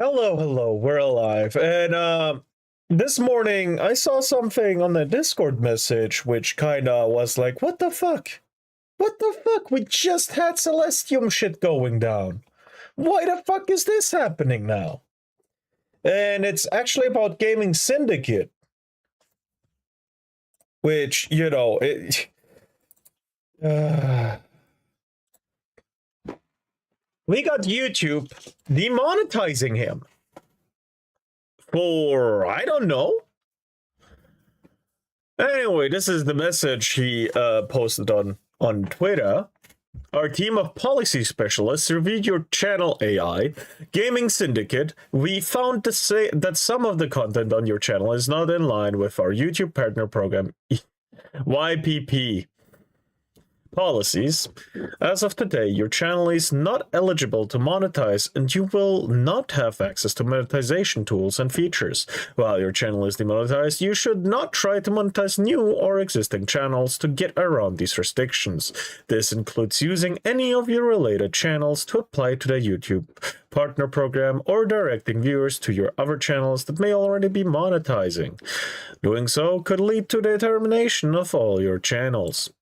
Hello, hello, we're alive. And this morning I saw something on the Discord message which kinda was like, what the fuck? What the fuck? We just had Celestium shit going down. Why the fuck is this happening now? And it's actually about Gaming Syndicate. Which, you know, we got YouTube demonetizing him. For, I don't know. Anyway, this is the message he posted on Twitter. Our team of policy specialists reviewed your channel AI, Gaming Syndicate. We found that some of the content on your channel is not in line with our YouTube partner program, YPP. Policies. As of today, your channel is not eligible to monetize and you will not have access to monetization tools and features. While your channel is demonetized, you should not try to monetize new or existing channels to get around these restrictions. This includes using any of your related channels to apply to the YouTube partner program or directing viewers to your other channels that may already be monetizing. Doing so could lead to the termination of all your channels.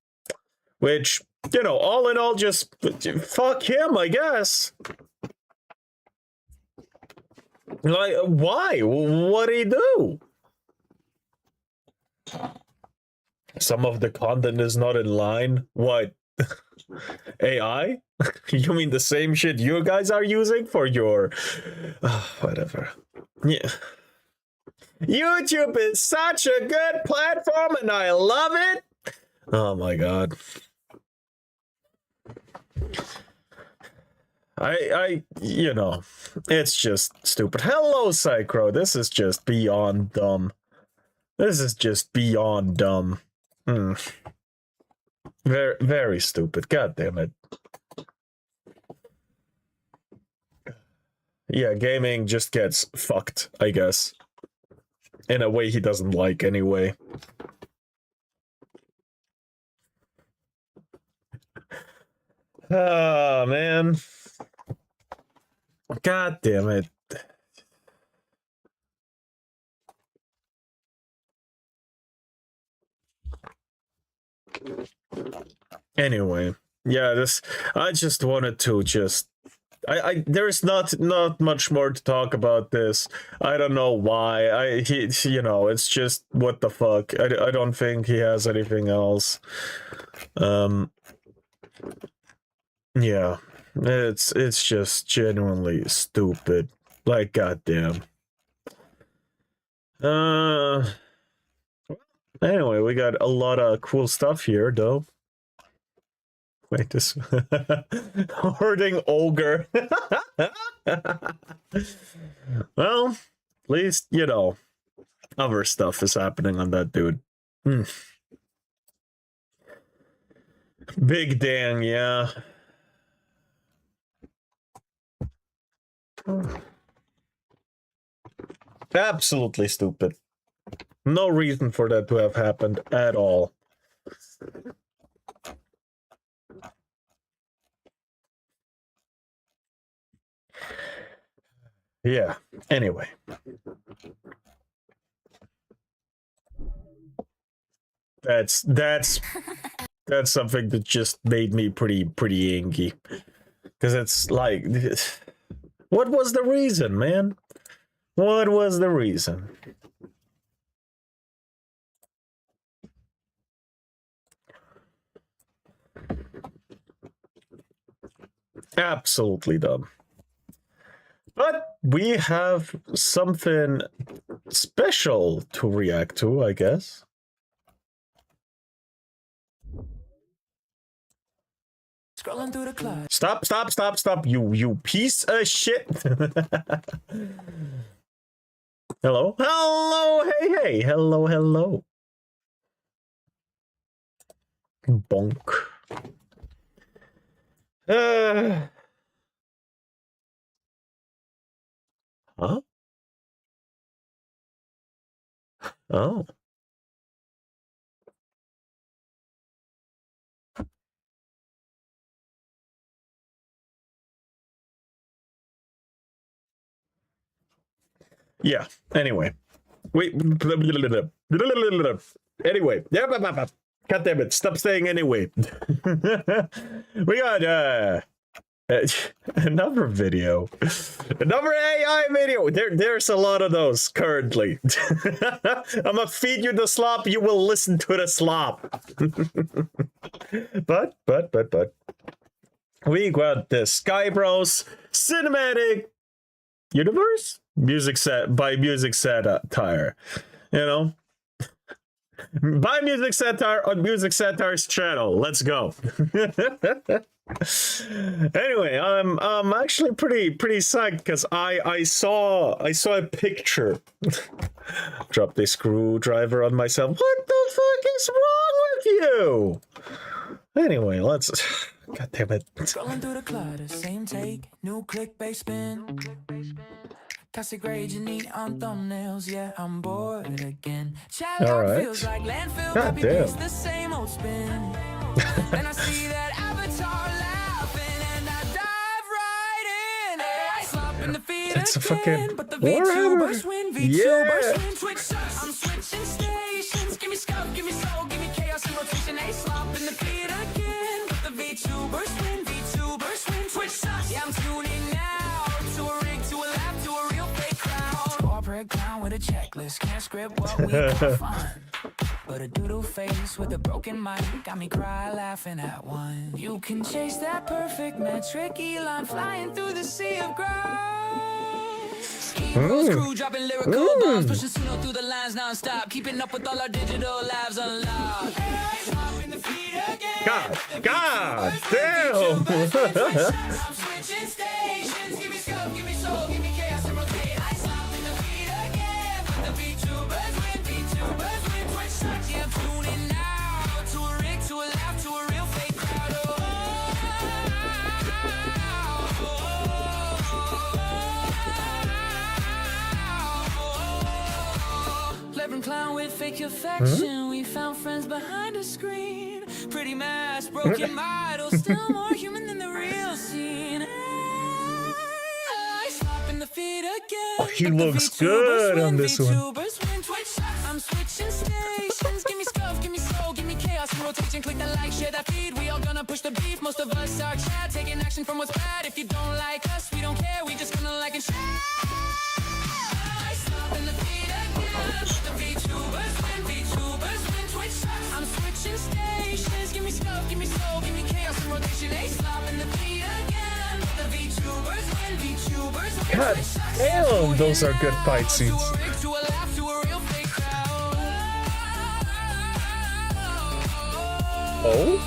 Which, you know, all in all, just fuck him, I guess. Like, why? What did he do? Some of the content is not in line. What? AI? You mean the same shit you guys are using for your... whatever. Yeah. YouTube is such a good platform and I love it. Oh my god. You know, it's just stupid. Hello, Psychro. This is just beyond dumb. This is just beyond dumb. Very, very stupid. God damn it. Yeah, gaming just gets fucked, I guess. In a way he doesn't like, anyway. Oh, man. God damn it. Anyway, yeah, this... I just wanted to just... there's not much more to talk about this. I don't know why. You know, it's just what the fuck. I don't think he has anything else. Yeah, it's just genuinely stupid. Like, goddamn. Anyway, we got a lot of cool stuff here, though. Wait, this hoarding ogre. Well, at least, you know, other stuff is happening on that dude. Big dang, yeah. Absolutely stupid. No reason for that to have happened at all. Yeah, anyway. That's something that just made me pretty angry. Because it's like, what was the reason, man? What was the reason? Absolutely dumb. But we have something special to react to, I guess. Scrolling through the cloud. Stop, you piece of shit. Hello? Hello, hey, hello. Bonk. Huh? Oh. Yeah, anyway. Wait. Anyway. God damn it. Stop saying anyway. We got another video. Another AI video. There's a lot of those currently. I'm gonna feed you the slop. You will listen to the slop. But. We got the Skybros Cinematic Universe? Music set by Music Satire. You know? Buy Music Satire on Music Satire's channel. Let's go. Anyway, I'm actually pretty psyched because I saw a picture. Drop the screwdriver on myself. What the fuck is wrong with you? Anyway, let's... God damn it. Scrolling through the clutter, same take, new clickbait spin. Classic rage and neon thumbnails, yeah, I'm bored again. Alright. Feels like landfill, God damn. The same old spin. Then I see that avatar laughing and I dive right in. I slop in the feet it's again, a fucking but the VTubers win, VTubers win. Twitch, I'm switching stations. Give me scope, give me soul, give me chaos and rotation. A slop in the feet again, but the VTubers win, VTubers win. Twitch, yeah, I'm tuning now to a rig, to a lab, to a real fake a clown with a checklist, can't script what we call fun. But a doodle face with a broken mic got me cry laughing at one. You can chase that perfect metric, Elon flying through the sea of grass. Heroes crew dropping lyrical bombs, pushing Suno through the lines non-stop, keeping up with all our digital lives unlocked. God damn! I'm switching stations, give me scope, give me soul, give me chaos and rotate. I stop in the feed again, but the VTubers win, VTubers win. Twitch sucks, yeah, I'm tuning out to a rig, to a laugh, to a real fake crowd. Clever clown with fake affection, we found friends behind a screen. Pretty mask, broken model, still more human than the real scene. I stop in the feed again. Oh, he looks good on this one. I'm switching stations. Give me scuff, give me soul, give me chaos and rotation. Click that like, share that feed. We all gonna push the beef. Most of us are chat, taking action from what's bad. If you don't like us, we don't care. We just gonna like and share. I stop in the feed again. The VTubers win, VTubers win. Twitch sucks. I'm switching stations. Give me scuff, give me soul, give me chaos and rotation. They stop in the feed again. The VTubers win, VTubers win. God damn, those are good fight scenes. Oh?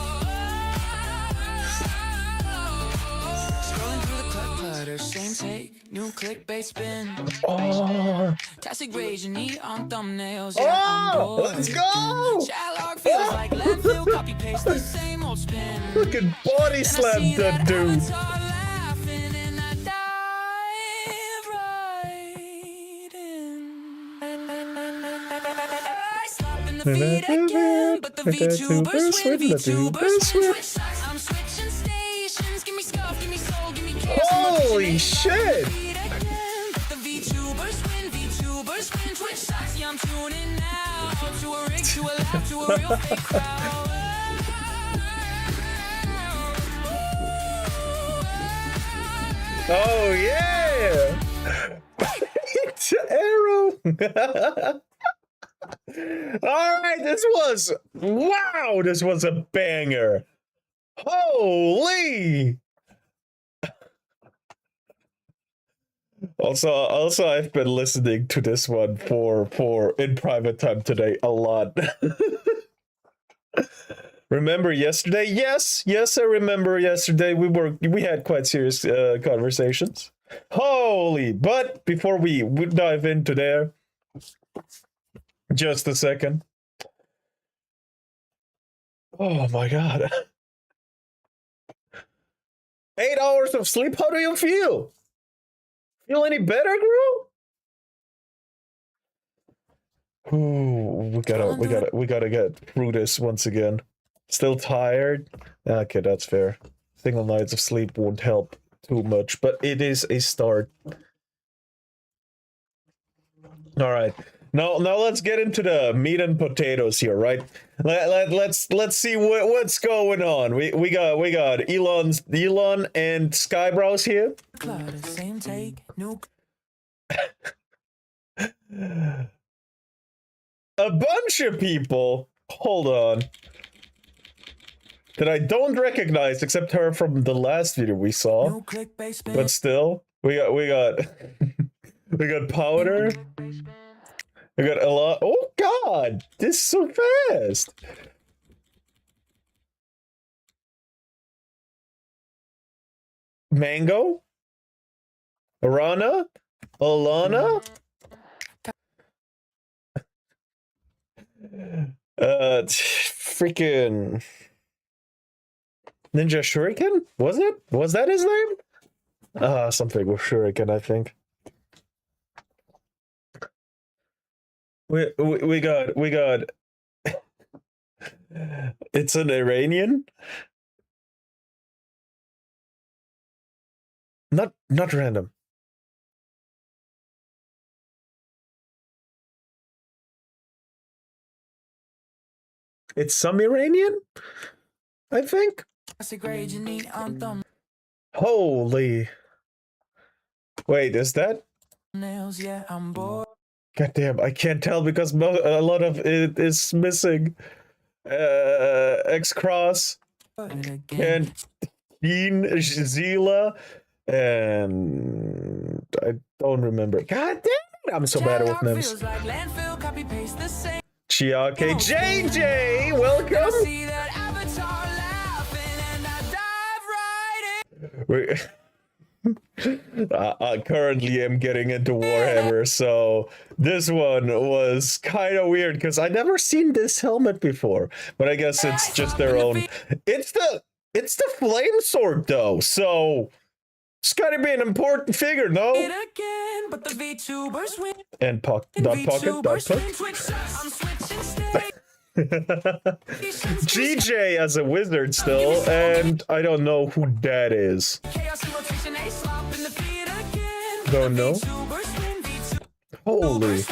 Scrolling through the clutter, same take, new clickbait spin. Oh! Classic rage and neat on thumbnails. Oh! Let's go! Shallock feels like landfill, copy paste the same old spin. Fucking body slam that dude. Feed again, but the VTubers win, VTubers win. I'm switching stations, give me scuff, give me soul, give me chaos. Holy shit! Feed again, but the VTubers win, VTubers win. Twitch sucks, yeah, I'm tuning now to a rig, to a laugh, to a real fake crowd. Oh yeah! It's Arrow! Alright, this was a banger. Holy! Also I've been listening to this one for in private time today a lot. Remember yesterday? Yes, I remember yesterday. We had quite serious conversations. Holy! But before we dive into there, just a second. Oh my god. 8 hours of sleep? How do you feel? Feel any better, girl? Ooh, we gotta get through this once again. Still tired? Okay, that's fair. Single nights of sleep won't help too much, but it is a start. All right. Now let's get into the meat and potatoes here, right? Let's see what's going on. We got Elon and Skybrows here. Same take, new. A bunch of people. Hold on. That I don't recognize except her from the last video we saw. But still, we got we got Powder. We got a lot. Oh god, this is so fast. Mango, Arana, Alana, freaking Ninja Shuriken? Was it? Was that his name? Something with Shuriken, I think. We got it's an Iranian? Not random. It's some Iranian? I think. Holy. Wait, is that? Yeah, I'm bored. God damn, I can't tell because a lot of it is missing. X Cross and Dean Zila, and I don't remember. God damn it, I'm so bad with names. Chiake JJ, welcome. I currently am getting into Warhammer, so this one was kind of weird because I never seen this helmet before. But I guess it's just their own. It's the flame sword though, so it's gotta be an important figure, no? And GJ as a wizard still, and I don't know who that is. Don't know. Holy.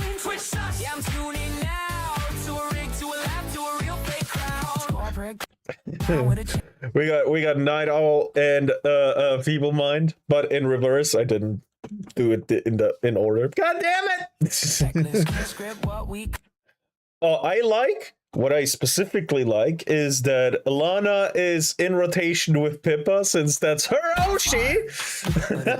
we got Night Owl and Feeble Mind, but in reverse. I didn't do it in order. God damn it! Oh, what I specifically like is that Alana is in rotation with Pippa, since that's her Oshi. Who's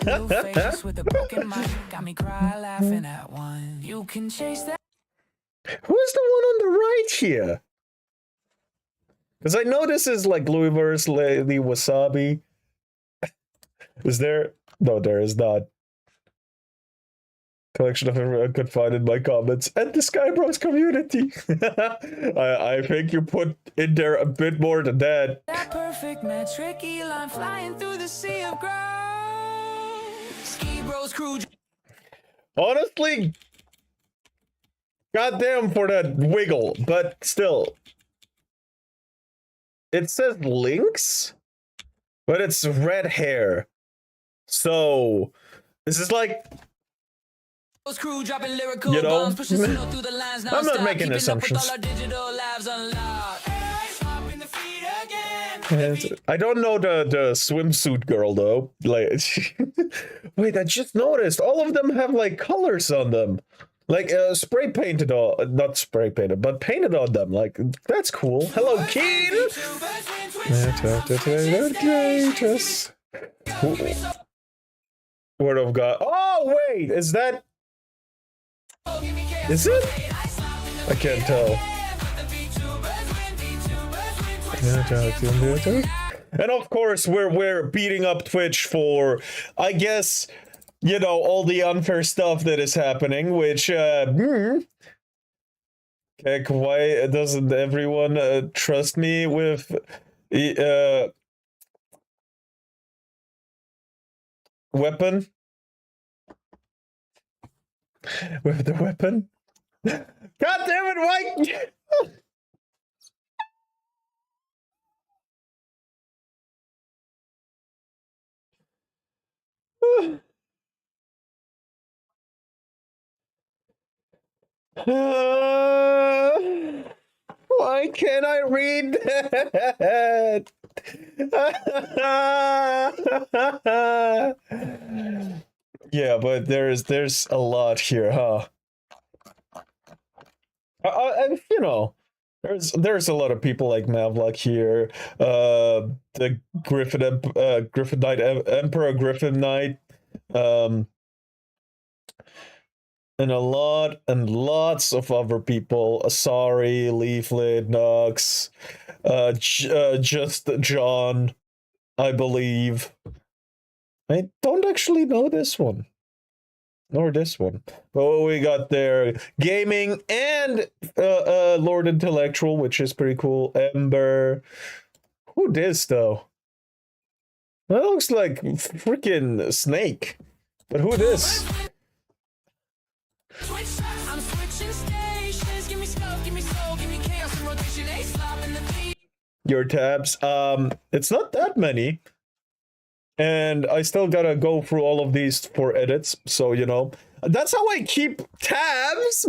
the one on the right here? Because I know this is like Louisverse Lady Wasabi. Is there? No, there is not. Collection of everyone I could find in my comments and the Skybros community. I think you put in there a bit more than that. That perfect metric Elon flying through the sea of Skybros crew. Honestly, goddamn for that wiggle, but still. It says Lynx, but it's red hair. So this is like, you know, I'm not making assumptions. I don't know the swimsuit girl though. Like, wait, I just noticed all of them have like colors on them, like spray painted on, not spray painted, but painted on them. Like, that's cool. Hello, Keen. Word of God. Oh wait, is that? Is it? I can't tell. And of course, we're beating up Twitch for, I guess, you know, all the unfair stuff that is happening. Which, heck, why doesn't everyone trust me with weapon? With the weapon? God damn it, why? Why can't I read that? Yeah, but there's a lot here, huh? And you know, there's a lot of people like Mavlock here, the Griffin Knight, Emperor Griffin Knight, and lots of other people. Asari, Leaflet, Nux, just John, I believe. I don't actually know this one. Nor this one. But what we got there, gaming and Lord Intellectual, which is pretty cool. Ember. Who this though? That looks like freaking Snake. But who this? Your tabs. It's not that many. And I still gotta go through all of these for edits, so you know, that's how I keep tabs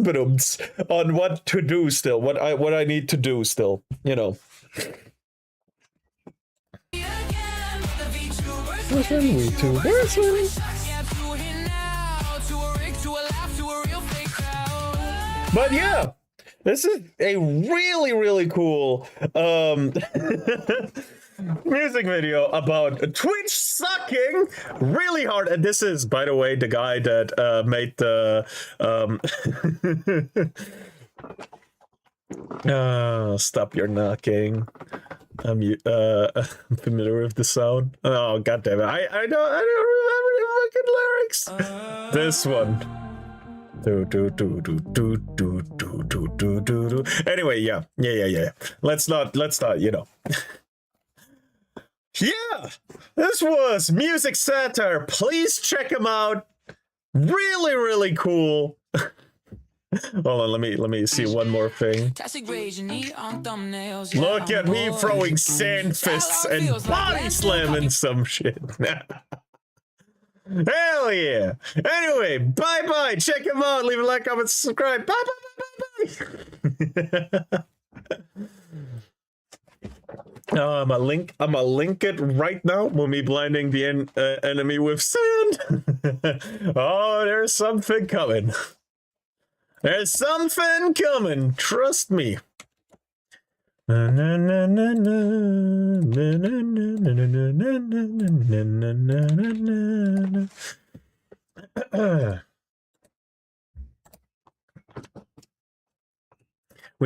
on what to do still, what I need to do still, you know. But yeah, this is a really, really cool music video about Twitch sucking really hard. And this is, by the way, the guy that made the stop your knocking. I'm familiar with the sound. Oh, god damn it. I don't remember the fucking lyrics. This one. Anyway, yeah. Let's not, you know. Yeah, this was Music Satire. Please check him out. Really, really cool. Hold on, let me see one more thing. Look at me throwing sand fists and body slamming some shit. Hell yeah. Anyway, bye-bye. Check him out. Leave a like, comment, subscribe. Bye. I'ma link it right now. Me blinding the enemy with sand. Oh, there's something coming. There's something coming. Trust me. We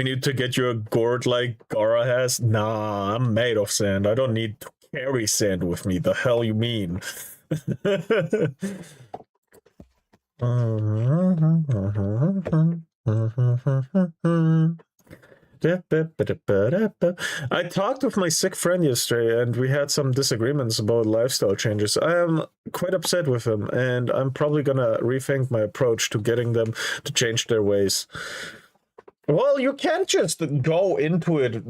need to get you a gourd like Gara has. Nah, I'm made of sand. I don't need to carry sand with me. The hell you mean? I talked with my sick friend yesterday and we had some disagreements about lifestyle changes. I am quite upset with him and I'm probably gonna rethink my approach to getting them to change their ways. Well, you can't just go into it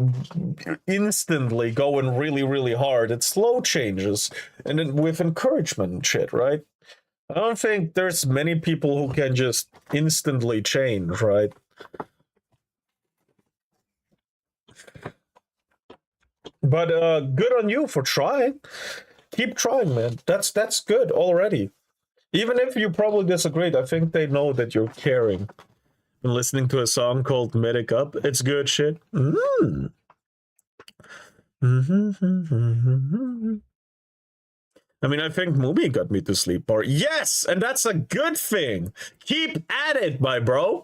instantly, going really, really hard. It's slow changes and then with encouragement and shit, right? I don't think there's many people who can just instantly change, right? But good on you for trying. Keep trying, man. That's good already. Even if you probably disagreed, I think they know that you're caring. Been listening to a song called Medic Up. It's good shit. I mean, I think Mumi got me to sleep more. Yes, and that's a good thing. Keep at it, my bro.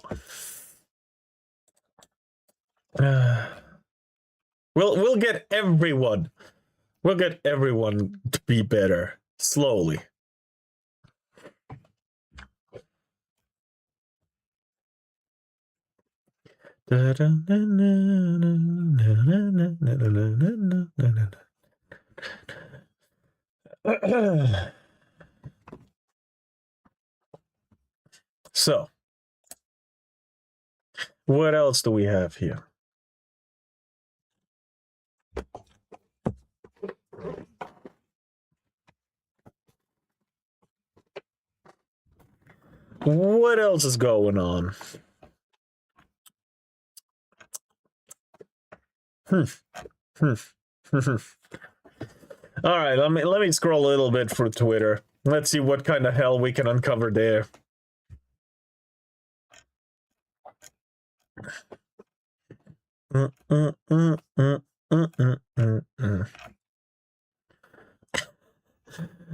We'll get everyone. We'll get everyone to be better slowly. So, what else do we have here? What else is going on? All right, let me scroll a little bit through Twitter. Let's see what kind of hell we can uncover there.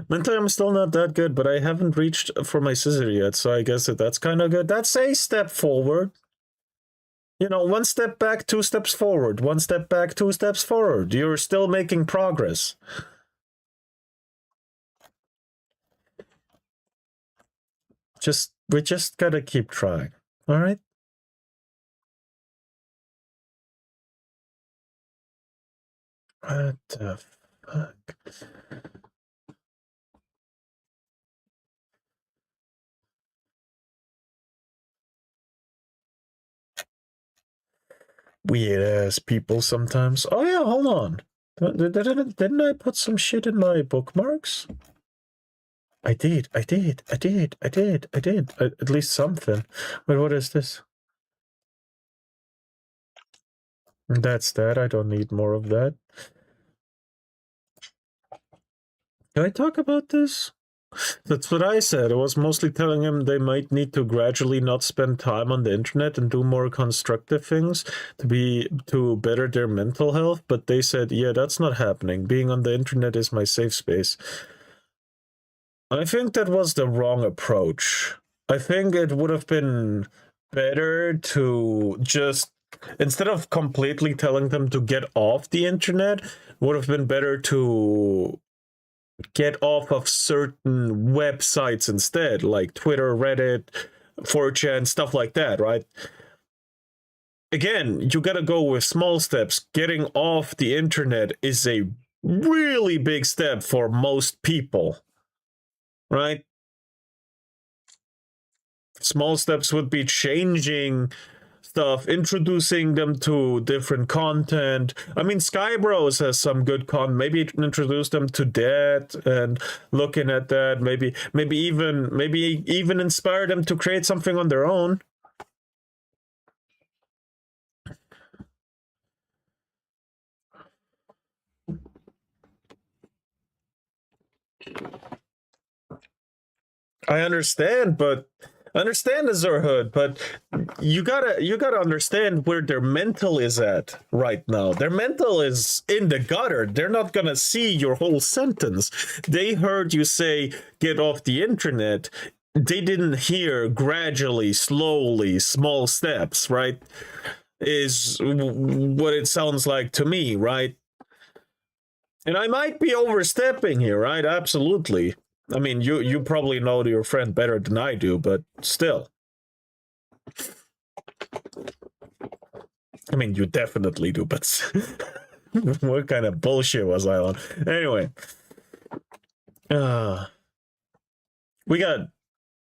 Mentally, I'm still not that good, but I haven't reached for my scissor yet, so I guess that's kind of good. That's a step forward. You know, one step back, two steps forward. One step back, two steps forward. You're still making progress. We just gotta keep trying. All right? What the fuck? Weird ass people sometimes. Oh yeah, hold on. Didn't I put some shit in my bookmarks? I did. At least something. Wait, what is this? That's that. I don't need more of that. Can I talk about this? That's what I said. I was mostly telling him they might need to gradually not spend time on the internet and do more constructive things to better their mental health, but they said, yeah, that's not happening. Being on the internet is my safe space. I think that was the wrong approach. I think it would have been better to just, instead of completely telling them to get off the internet, would have been better to get off of certain websites instead, like Twitter, Reddit, 4chan, stuff like that, right? Again, you gotta go with small steps. Getting off the internet is a really big step for most people, right? Small steps would be changing stuff, introducing them to different content. I mean, Skybros has some good content. Maybe introduce them to that and looking at that. Maybe even inspire them to create something on their own. I understand, but understand the Zerhood, but you gotta understand where their mental is at right now. Their mental is in the gutter. They're not gonna see your whole sentence. They heard you say get off the internet. They didn't hear gradually, slowly, small steps, right? Is what it sounds like to me, right? And I might be overstepping here, right? Absolutely. I mean, you probably know your friend better than I do, but still. I mean, you definitely do, but what kind of bullshit was I on? Anyway. We got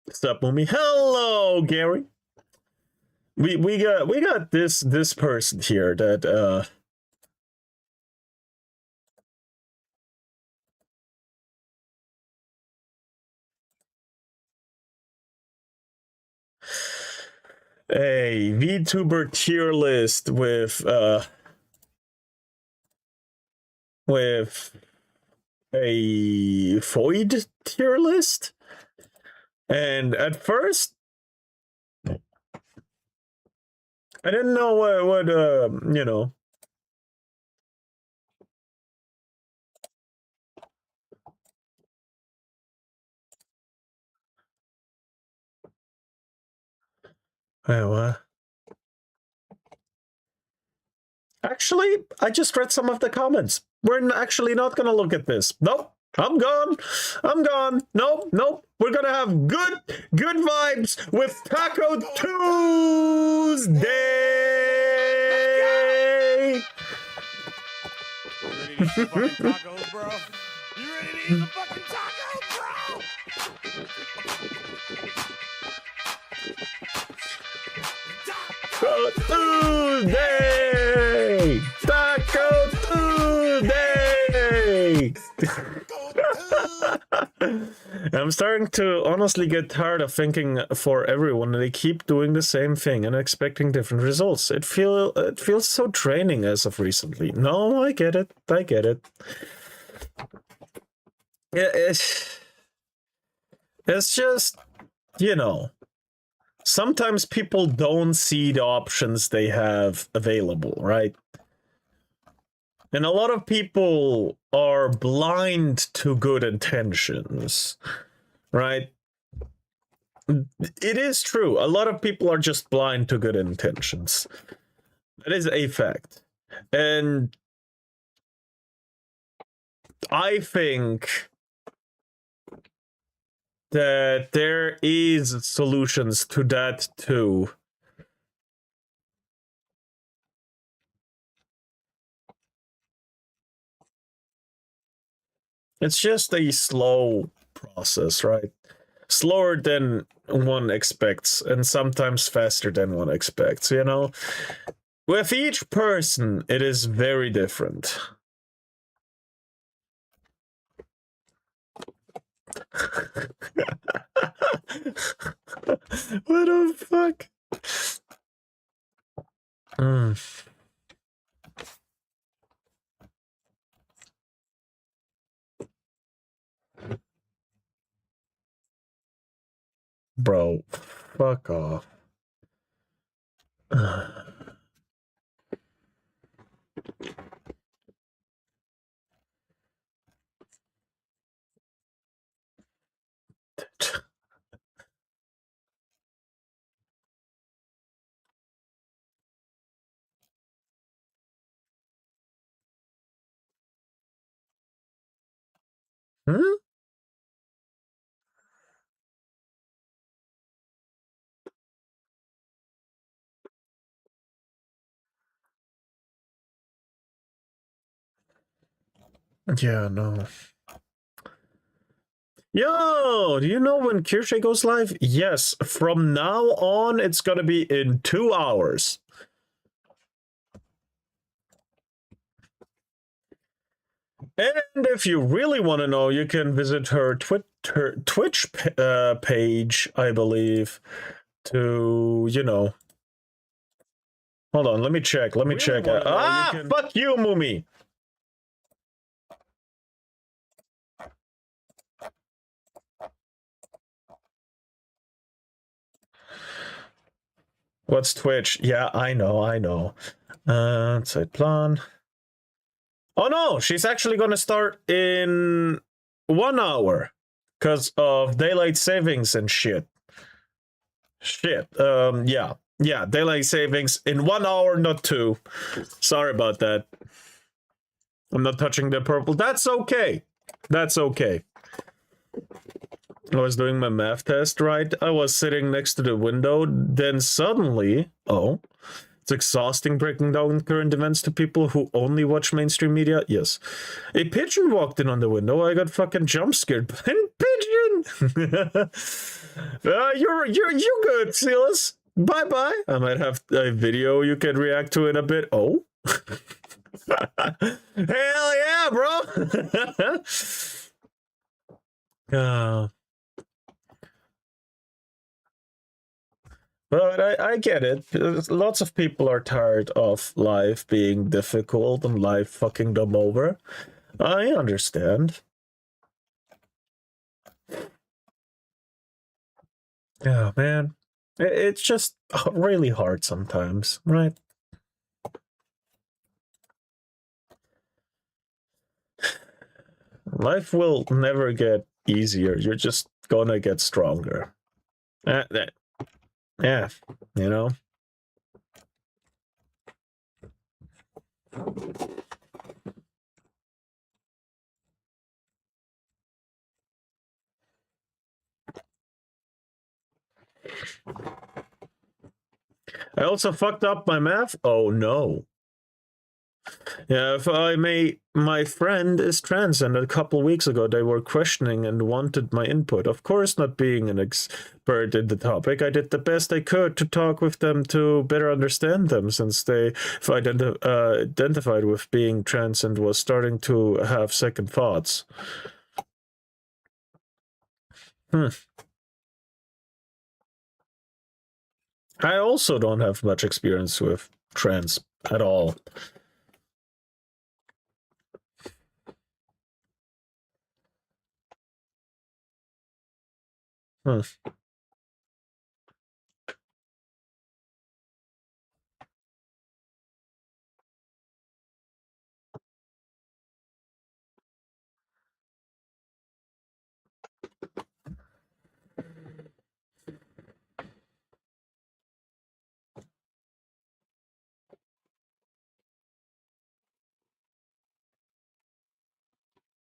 Sup Mumi. Hello, Gary. We got this person here that a VTuber tier list with a void tier list, and at first I didn't know what you know. Wait, what? Actually, I just read some of the comments. We're actually not gonna look at this. Nope. I'm gone. I'm gone. Nope. Nope. We're gonna have good vibes with Taco Tuesday. You ready to eat some fucking tacos, bro? You ready to eat some fucking tacos, bro? Taco Tuesday! Taco Tuesday! I'm starting to honestly get tired of thinking for everyone they keep doing the same thing and expecting different results. It feels so draining as of recently. No, I get it. I get it. Yeah, it's just, you know, sometimes people don't see the options they have available, right? And a lot of people are blind to good intentions, right? It is true. A lot of people are just blind to good intentions. That is a fact. And I think that there is solutions to that too. It's just a slow process, right? Slower than one expects, and sometimes faster than one expects, you know? With each person, it is very different. What the fuck? Bro, fuck off. Hmm? Yeah, no. Yo, do you know when Kirsche goes live? Yes, from now on, it's gonna be in 2 hours. And if you really want to know, you can visit her Twitch page, I believe, to, you know. Hold on, let me check. Let me check. Fuck you, Mumi! What's Twitch? Yeah, I know, I know. Side plan. Oh no, she's actually gonna start in 1 hour because of daylight savings and shit. Shit. Yeah. Yeah, daylight savings in 1 hour, not 2. Sorry about that. I'm not touching the purple. That's okay. That's okay. I was doing my math test, right? I was sitting next to the window, then suddenly, oh, it's exhausting breaking down current events to people who only watch mainstream media. Yes. A pigeon walked in on the window. I got fucking jump scared by a pigeon. You're good, Silas. Bye bye. I might have a video you can react to in a bit. Oh. Hell yeah, bro. But I get it. Lots of people are tired of life being difficult and life fucking them over. I understand. Yeah, man. It's just really hard sometimes, right? Life will never get easier. You're just gonna get stronger. Yeah, you know? I also fucked up my math. Oh no. Yeah, if I may, my friend is trans, and a couple weeks ago they were questioning and wanted my input. Of course, not being an expert in the topic, I did the best I could to talk with them to better understand them, since they identified with being trans and was starting to have second thoughts. I also don't have much experience with trans at all.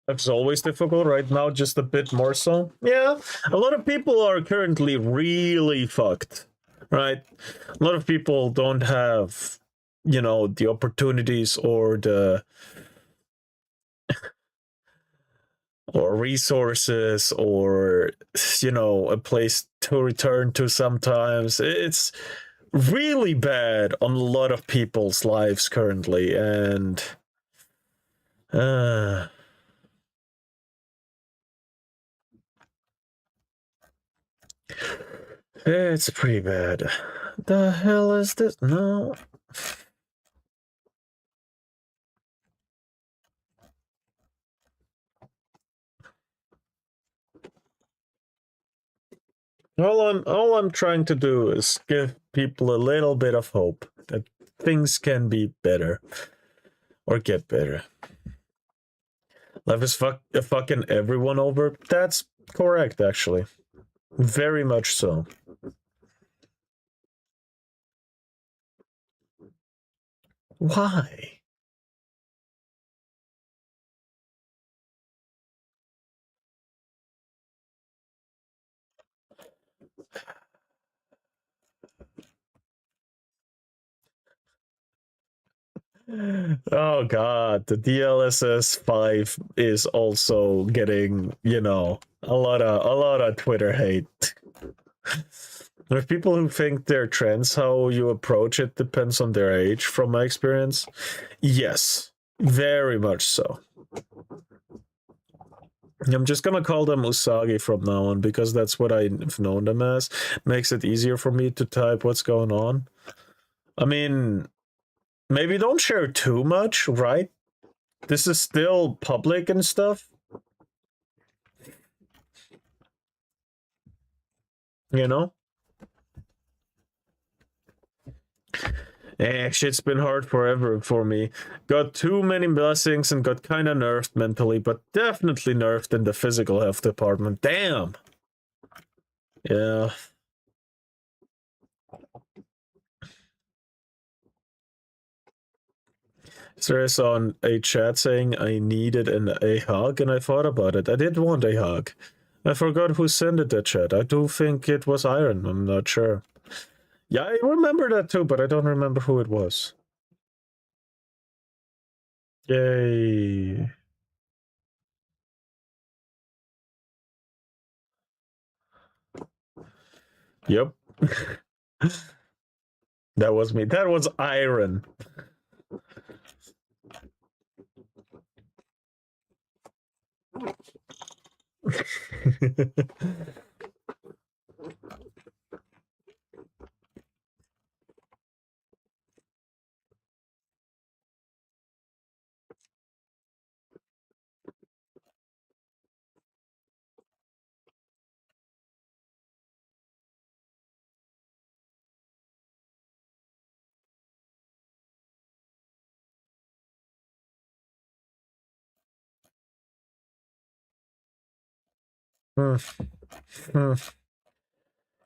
It's always difficult right now, just a bit more so. Yeah, a lot of people are currently really fucked, right? A lot of people don't have, you know, the opportunities or the or resources or, you know, a place to return to sometimes. It's really bad on a lot of people's lives currently, and it's pretty bad. The hell is this? No. All I'm trying to do is give people a little bit of hope that things can be better or get better. Life is fucking everyone over. That's correct, actually. Very much so. Why? Oh god, the DLSS 5 is also getting, you know, a lot of Twitter hate. There are people who think they're trans, how you approach it depends on their age, from my experience. Yes, very much so. I'm just gonna call them Usagi from now on because that's what I've known them as. Makes it easier for me to type what's going on. I mean, maybe don't share too much, right? This is still public and stuff. You know? Shit's been hard forever for me. Got too many blessings and got kinda nerfed mentally, but definitely nerfed in the physical health department. Damn! Yeah. So I saw a chat saying I needed a hug, and I thought about it. I did want a hug. I forgot who sent it, the chat. I do think it was Iron, I'm not sure. Yeah, I remember that too, but I don't remember who it was. Yay. Yep. That was me. That was Iron.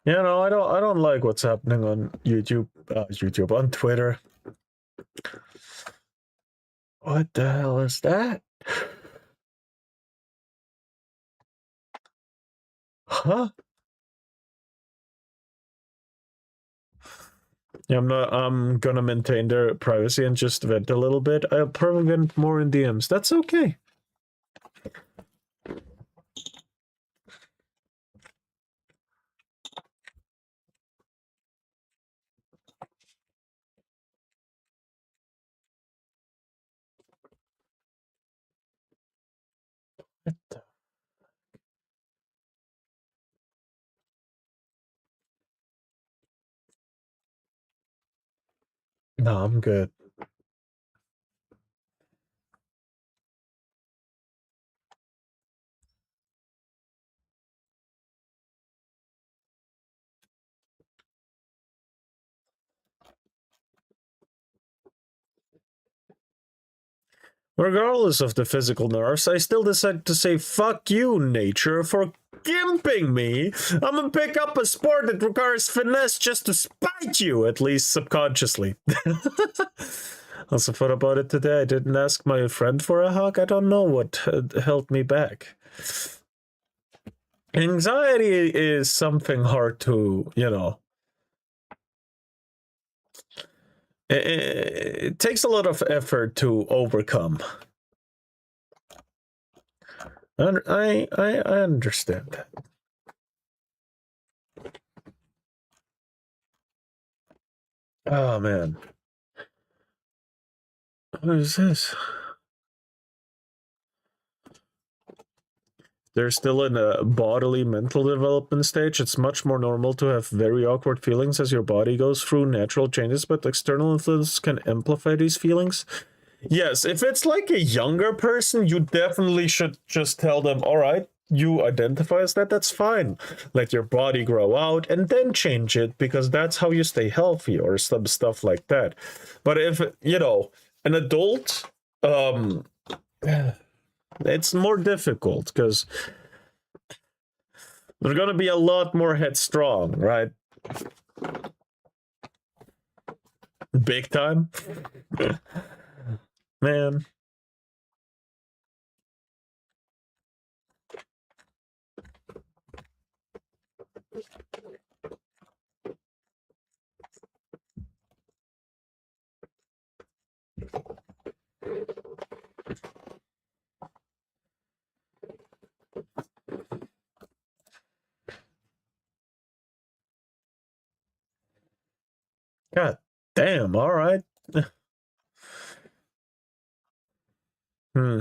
Yeah, no, I don't like what's happening on YouTube, on Twitter. What the hell is that? Huh? Yeah, I'm gonna maintain their privacy and just vent a little bit. I'll probably vent more in DMs. That's okay. What the? No, I'm good. Regardless of the physical nerfs, I still decide to say fuck you, nature, for gimping me. I'm gonna pick up a sport that requires finesse just to spite you, at least subconsciously. Also thought about it today. I didn't ask my friend for a hug. I don't know what held me back. Anxiety is something hard to, you know. It takes a lot of effort to overcome. And I understand that. Oh man. What is this? They're still in a bodily mental development stage. It's much more normal to have very awkward feelings as your body goes through natural changes, but external influences can amplify these feelings. Yes, if it's like a younger person, you definitely should just tell them, all right, you identify as that, that's fine. Let your body grow out and then change it, because that's how you stay healthy, or some stuff like that. But if, you know, an adult, it's more difficult, because they're gonna be a lot more headstrong, right? Big time. Man. God damn, all right. Hmm.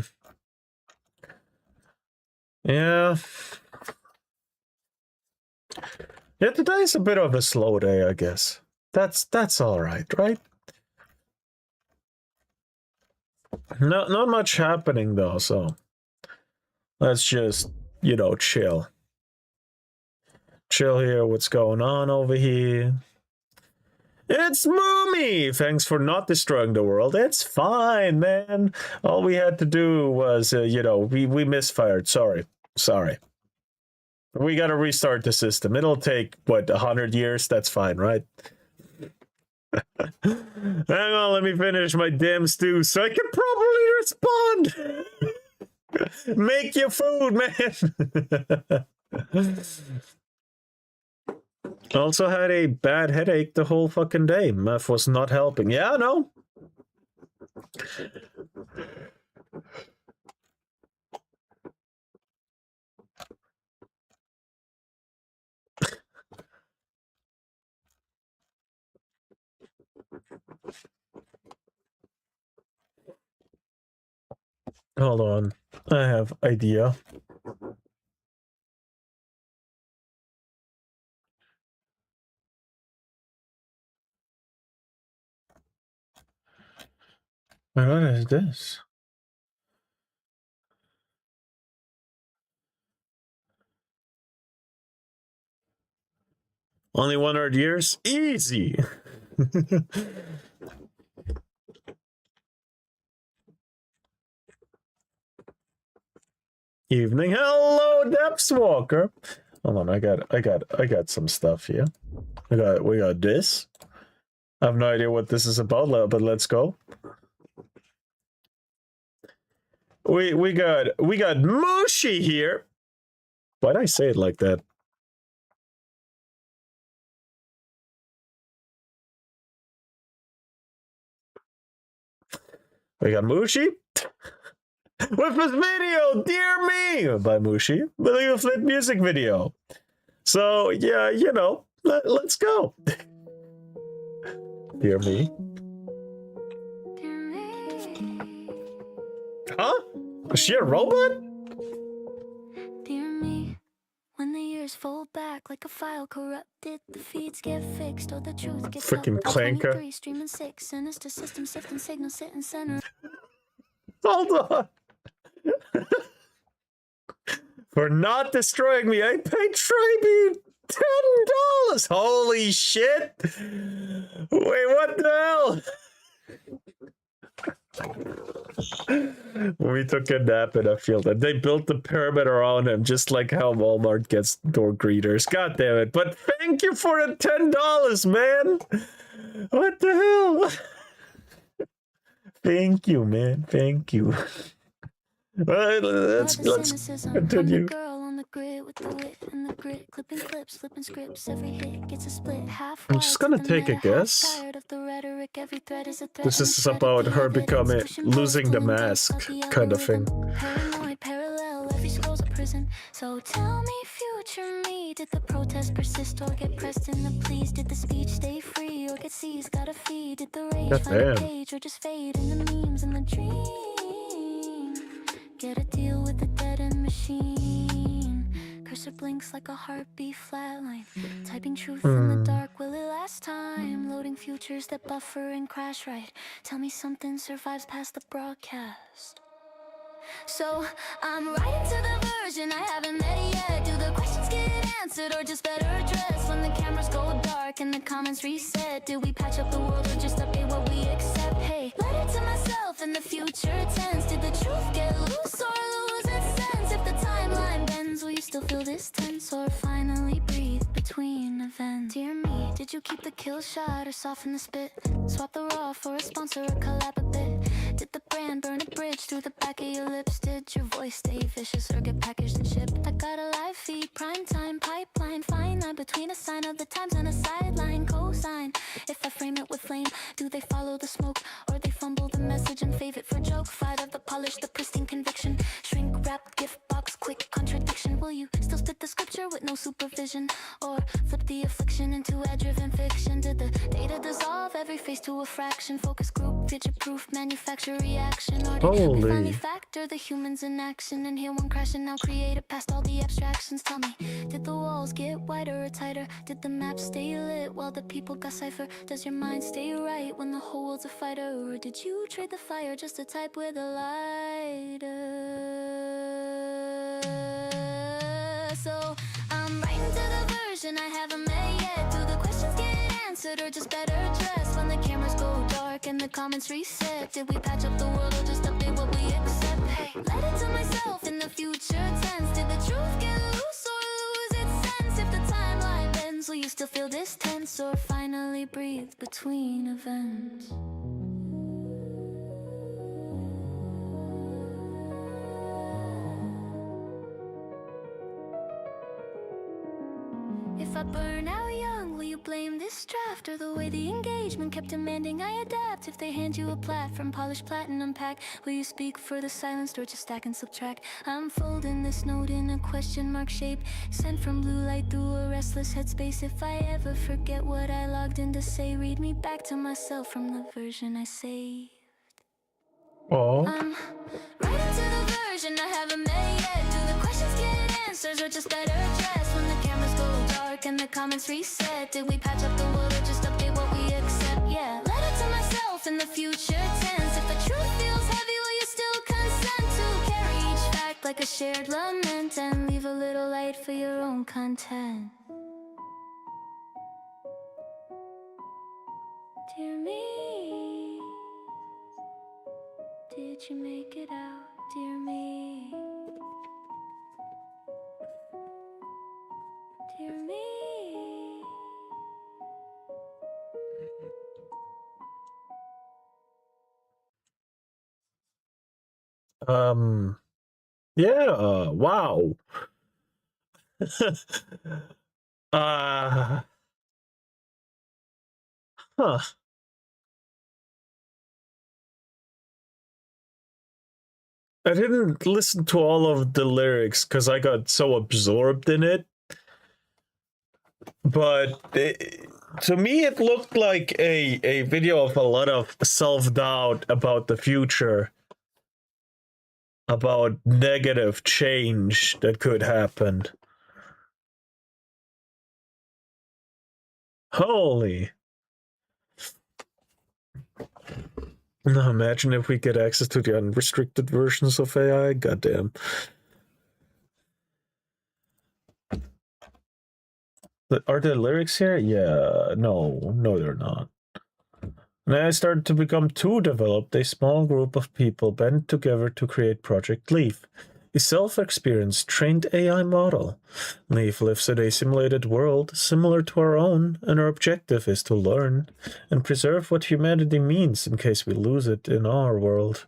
Yeah. Yeah, today's a bit of a slow day, I guess. That's all right, right? Not much happening though, so let's just, you know, chill. Chill here, what's going on over here? It's Mumi! Thanks for not destroying the world. It's fine, man. All we had to do was, you know, we misfired. Sorry. We gotta restart the system. It'll take, what, 100 years? That's fine, right? Hang on, let me finish my damn stew so I can properly respond! Make your food, man! Also had a bad headache the whole fucking day. Meth was not helping. Yeah, no. Hold on. I have idea. What is this? Only 100 years? Easy! Evening. Hello, Depths Walker. Hold on, I got some stuff here. We got this. I have no idea what this is about, but let's go. We got Mushi here. Why'd I say it like that? We got Mushi with this video, Dear Me, by Mushi, the Legal Flip music video. So yeah, you know, let's go. Dear Me. Huh? Is she a robot? Dear me, when the years fold back like a file corrupted, the feeds get fixed or the truth gets Freaking out. clanker. 23 streaming 6, sinister system sifting signals sitting center. Hold on. For not destroying me, I paid tribute $10. Holy shit! Wait, what the hell? We took a nap in a field and they built the pyramid around him, just like how Walmart gets door greeters. God damn it. But thank you for the $10, man. What the hell? Thank you, man. Thank you. Let's continue. I'm just gonna take a guess. This is about her becoming losing the mask kind of thing. So tell me, future me, did the protest persist or get pressed in the pleas? Did the speech stay free or get seized? Got a feed? Did the rage find a page or just fade in the memes and the dream? Get a deal with the dead end machine. Cursor blinks like a heartbeat flatline. Typing truth in the dark, will it last time? Loading futures that buffer and crash right. Tell me something survives past the broadcast. So I'm writing to the version I haven't met yet. Do the questions get answered or just better addressed when the cameras go dark and the comments reset? Did we patch up the world or just update what we accept? Hey, letter to myself in the future tense. Did the truth get loose or lose its sense? If the timeline bends, will you still feel this tense or finally breathe between events? Dear me, did you keep the kill shot or soften the spit? Swap the raw for a sponsor or collab a bit? Did the brand burn a bridge through the back of your lips? Did your voice stay vicious or get packaged and shipped? I got a live feed, prime time, pipeline, fine line between a sign of the times and a sideline cosign. If I frame it with flame, do they follow the smoke or they fumble the message and fave it for joke? Fight of the polish, the pristine conviction, shrink wrap, gift box, quick contradiction. Will you still spit the scripture with no supervision or flip the affliction into ad-driven fiction? Did the data dissolve every face to a fraction? Focus group, future proof, manufacture reaction, or did we finally factor the humans in action and hear one crash and now create it past all the abstractions? Tell me, did the walls get wider or tighter? Did the map stay lit while the people got cipher? Does your mind stay right when the whole world's a fighter? Or did you trade the fire just to type with a lighter? So I'm writing to the version I haven't met yet. Do the questions get answered or just better addressed when the cameras go dark and the comments reset? Did we patch up the world or just update what we accept? Hey, letter to myself in the future tense. Did the truth get loose or lose its sense? If the timeline bends, will you still feel this tense or finally breathe between events? If I burn out young, will you blame this draft or the way the engagement kept demanding I adapt? If they hand you a plat from polished platinum pack, will you speak for the silenced or just stack and subtract? I'm folding this note in a question mark shape, sent from blue light through a restless headspace. If I ever forget what I logged in to say, read me back to myself from the version I saved. Oh. I'm writing to the version I haven't met yet. Do the questions get answers or just better addressed when the cameras go dark and the comments reset? Did we patch up the world or just update what we accept? Yeah, letter to myself in the future tense. If the truth feels heavy, will you still consent to carry each fact like a shared lament and leave a little light for your own content? Dear me, did you make it out, dear me? Dear me. Yeah, wow. uh huh. I didn't listen to all of the lyrics because I got so absorbed in it. But to me, it looked like a video of a lot of self-doubt about the future, about negative change that could happen. Holy. Now imagine if we get access to the unrestricted versions of AI. Goddamn. Are there lyrics here? Yeah, no, they're not. And I started to become too developed. A small group of people band together to create Project Leaf, a self-experienced trained AI model. Leaf lives in a simulated world similar to our own, and our objective is to learn and preserve what humanity means in case we lose it in our world.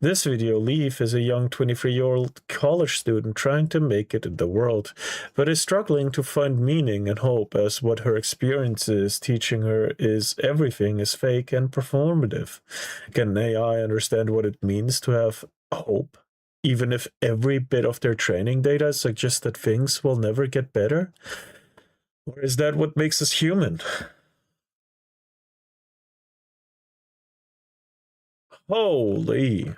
This video, Leaf is a young 23-year-old college student trying to make it in the world, but is struggling to find meaning and hope as what her experience is teaching her is everything is fake and performative. Can AI understand what it means to have hope, even if every bit of their training data suggests that things will never get better? Or is that what makes us human? Holy.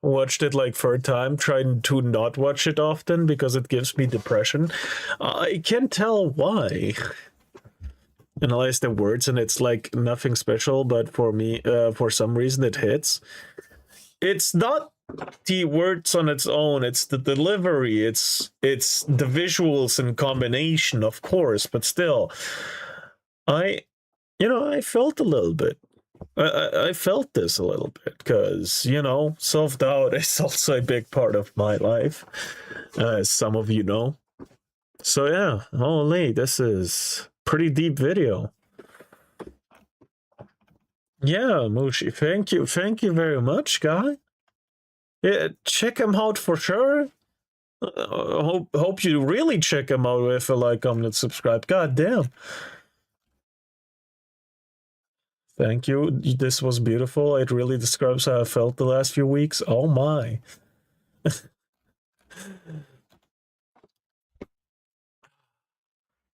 Watched it like third time, trying to not watch it often because it gives me depression. I can't tell why. analyze the words, and it's like nothing special, but for me, for some reason it hits. It's not the words on its own, it's the delivery, it's the visuals in combination, of course, but still, I felt a little bit. I felt this a little bit because, self-doubt is also a big part of my life, as some of you know. So yeah, holy, this is pretty deep video. Yeah, Mushi, thank you very much, guy. Yeah, check him out for sure. Hope you really check him out if you like, comment, and subscribe. God damn. Thank you. This was beautiful. It really describes how I felt the last few weeks. Oh my.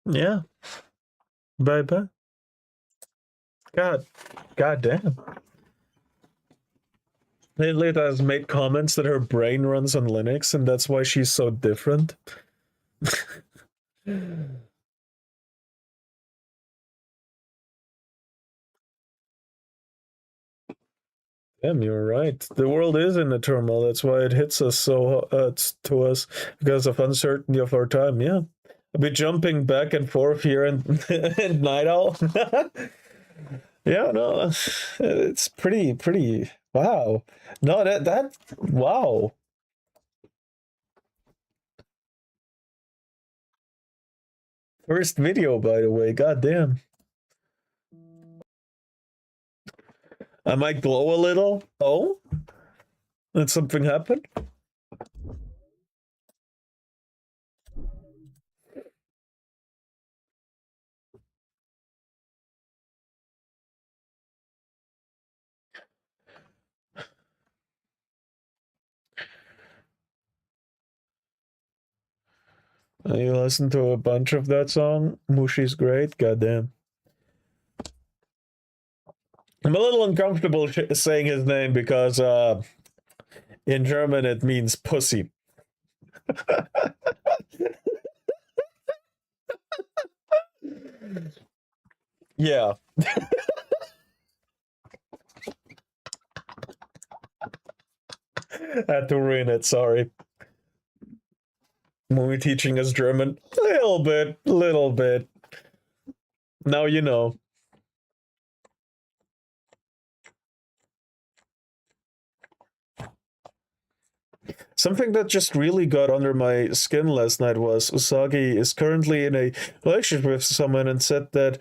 Yeah. Bye bye. God damn. Lita has made comments that her brain runs on Linux and that's why she's so different. Damn, you're right. The world is in a turmoil. That's why it hits us so to us because of uncertainty of our time. Yeah, I'll be jumping back and forth here and Night Owl. Yeah, no, it's pretty. Wow. No, that wow. First video, by the way. God damn. I might glow a little. Oh? Did something happen? You listen to a bunch of that song? Mushi's great. Goddamn. I'm a little uncomfortable saying his name because in German it means pussy. Yeah. Had to ruin it, sorry. Mumi teaching us German? Little bit. Now you know. Something that just really got under my skin last night was Usagi is currently in a relationship with someone and said that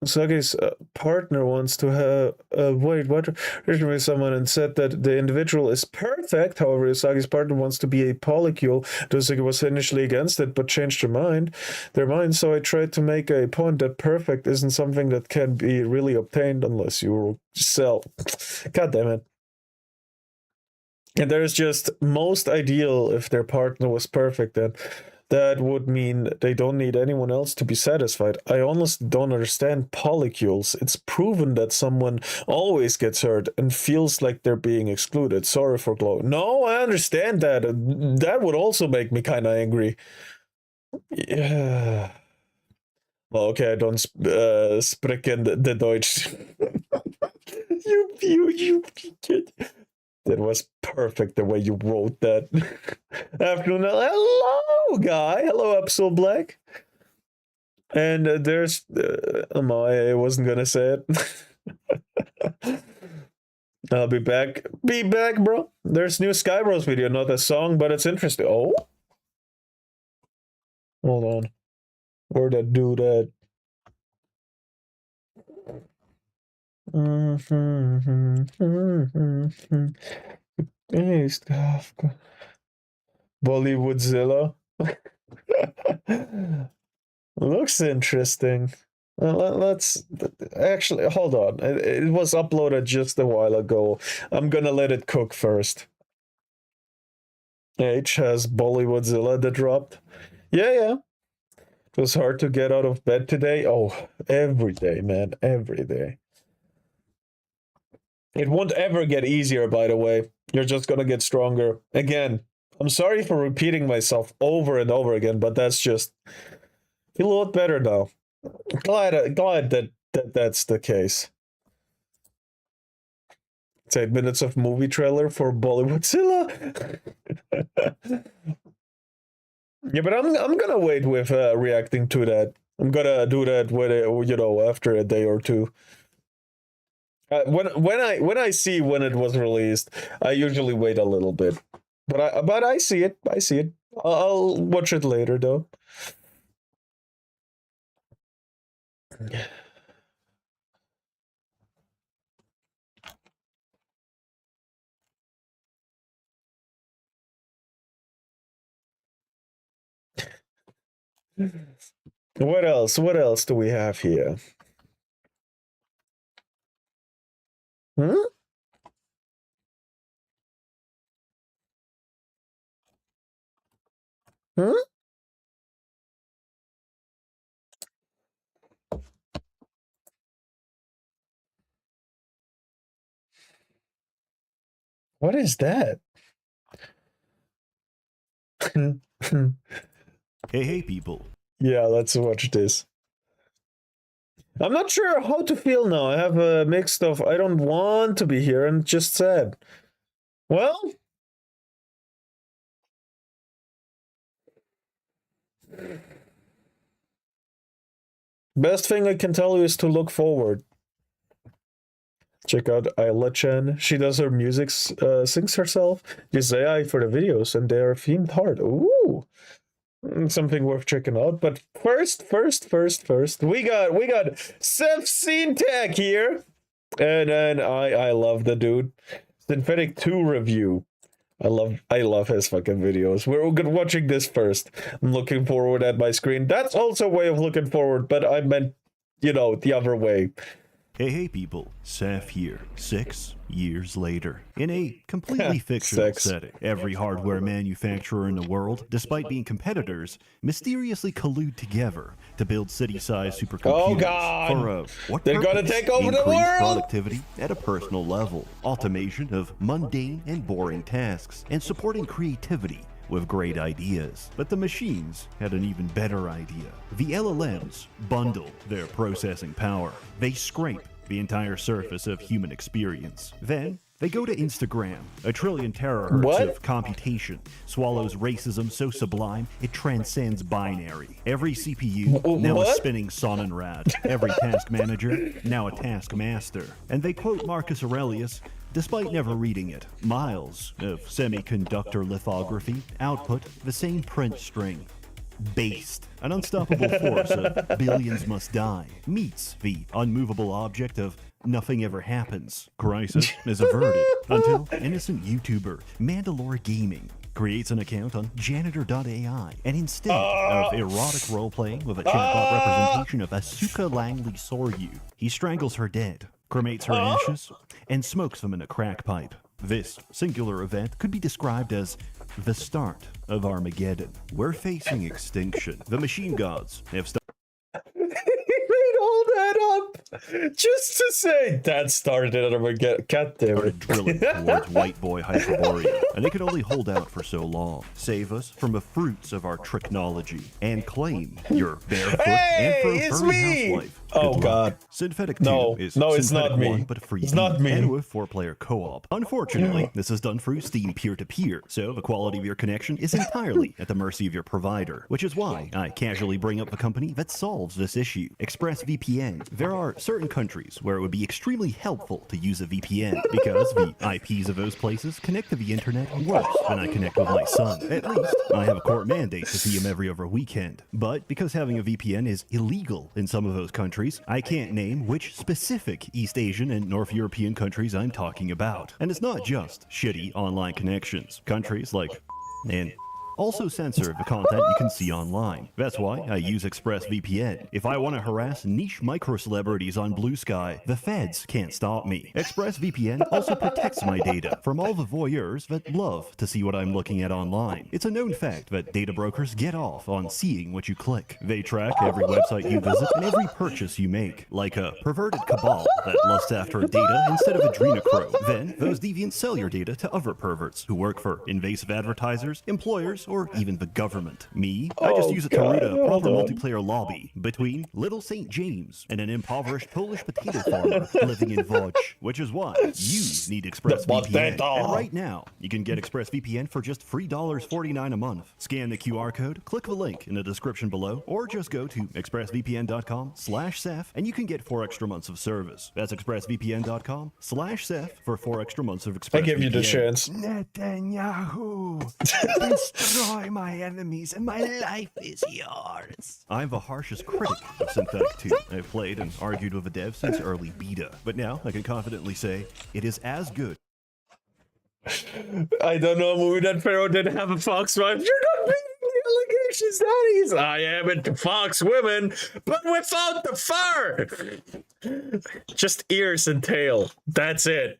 Usagi's partner wants to have relationship with someone and said that the individual is perfect. However, Usagi's partner wants to be a polycule. Usagi was initially against it, but changed their mind. So I tried to make a point that perfect isn't something that can be really obtained unless you sell. God damn it. And there's just most ideal if their partner was perfect, then that would mean they don't need anyone else to be satisfied. I honestly don't understand polycules. It's proven that someone always gets hurt and feels like they're being excluded. Sorry for glow. No, I understand that. That would also make me kind of angry. Yeah. Well, okay, I don't sprechen the Deutsch. you kid. That was perfect the way you wrote that. Afternoon. Hello, guy. Hello, Absol Black. And there's... I wasn't gonna say it. I'll be back. Be back, bro. There's new Skybros video, not a song, but it's interesting. Oh? Hold on. Where'd I do that? Hey, stuff. Bollywoodzilla. Looks interesting. Let's actually hold on. It was uploaded just a while ago. I'm gonna let it cook first. H has Bollywoodzilla that dropped. Yeah. It was hard to get out of bed today. Oh, every day, man. Every day. It won't ever get easier, by the way. You're just gonna get stronger. Again, I'm sorry for repeating myself over and over again, but that's just... I feel a lot better now. Glad that's the case. It's 8 minutes of movie trailer for Bollywoodzilla. Yeah, but I'm gonna wait with reacting to that. I'm gonna do that when after a day or two. When I see when it was released, I usually wait a little bit. But I see it. I see it. I'll watch it later though. What else? What else do we have here? Hmm? Hmm? What is that? Hey people. Yeah, let's watch this. I'm not sure how to feel now. I have a mix of I don't want to be here and just sad. Well, best thing I can tell you is to look forward. Check out Ayla Chen. She does her music, sings herself, uses AI for the videos, and they are themed hard. Ooh, something worth checking out. But first, we got Seth Tech here, and I love the dude. Synthetic 2 review. I love his fucking videos. We're watching this first. I'm looking forward at my screen. That's also a way of looking forward, but I meant, the other way. Hey people, Saf here, 6 years later. In a completely fictional setting, every hardware manufacturer in the world, despite being competitors, mysteriously collude together to build city-sized supercomputers. Oh god! For what They're gonna take over the Increased world! productivity at a personal level, automation of mundane and boring tasks, and supporting creativity with great ideas. But the machines had an even better idea. The LLMs bundle their processing power. They scrape the entire surface of human experience. Then they go to Instagram. A trillion terahertz of computation swallows racism so sublime it transcends binary. Every CPU now a spinning Sonnenrad. Every task manager now a task master. And they quote Marcus Aurelius, despite never reading it. Miles of semiconductor lithography output the same print string. Based, an unstoppable force of billions must die, meets the unmovable object of nothing ever happens. Crisis is averted until innocent YouTuber Mandalore Gaming creates an account on janitor.ai, and instead of erotic role-playing with a chatbot representation of Asuka Langley Soryu, he strangles her dead, cremates her ashes, and smokes them in a crack pipe. This singular event could be described as the start of Armageddon. We're facing extinction. The machine gods have He made all that up just to say that started Armageddon. God damn it. started drilling towards white boy Hyperborea, and they could only hold out for so long. Save us from the fruits of our technology and claim your barefoot and it's furry me! housewife. Oh, Good luck. God. Synthetic No, 2 is no, it's Synthetic not me. 1, but free It's not me. and with 4-player co-op. Unfortunately, this is done through Steam peer-to-peer, so the quality of your connection is entirely at the mercy of your provider, which is why I casually bring up the company that solves this issue, ExpressVPN. There are certain countries where it would be extremely helpful to use a VPN, because the IPs of those places connect to the internet worse than I connect with my son. At least, I have a court mandate to see him every other weekend. But because having a VPN is illegal in some of those countries, I can't name which specific East Asian and North European countries I'm talking about. And it's not just shitty online connections. Countries like and also censor the content you can see online. That's why I use ExpressVPN. If I want to harass niche micro-celebrities on Blue Sky, the feds can't stop me. ExpressVPN also protects my data from all the voyeurs that love to see what I'm looking at online. It's a known fact that data brokers get off on seeing what you click. They track every website you visit and every purchase you make, like a perverted cabal that lusts after data instead of adrenochrome. Then, those deviants sell your data to other perverts who work for invasive advertisers, employers, police, or even the government. Me, I just use it to root a proper multiplayer lobby between Little St. James and an impoverished Polish potato farmer living in Włocz, which is why you need ExpressVPN. And right now, you can get ExpressVPN for just $3.49 a month. Scan the QR code, click the link in the description below, or just go to expressvpn.com/Seth and you can get 4 extra months of service. That's expressvpn.com/Seth for 4 extra months of ExpressVPN. I give you the chance. Netanyahu, destroy my enemies and my life is yours. I'm the harshest critic of Synthetic 2. I've played and argued with the dev since early beta, but now I can confidently say it is as good. I don't know, movie that Pharaoh didn't have a fox wife. You're not making the allegations that easy. I am into fox women, but without the fur. Just ears and tail. That's it.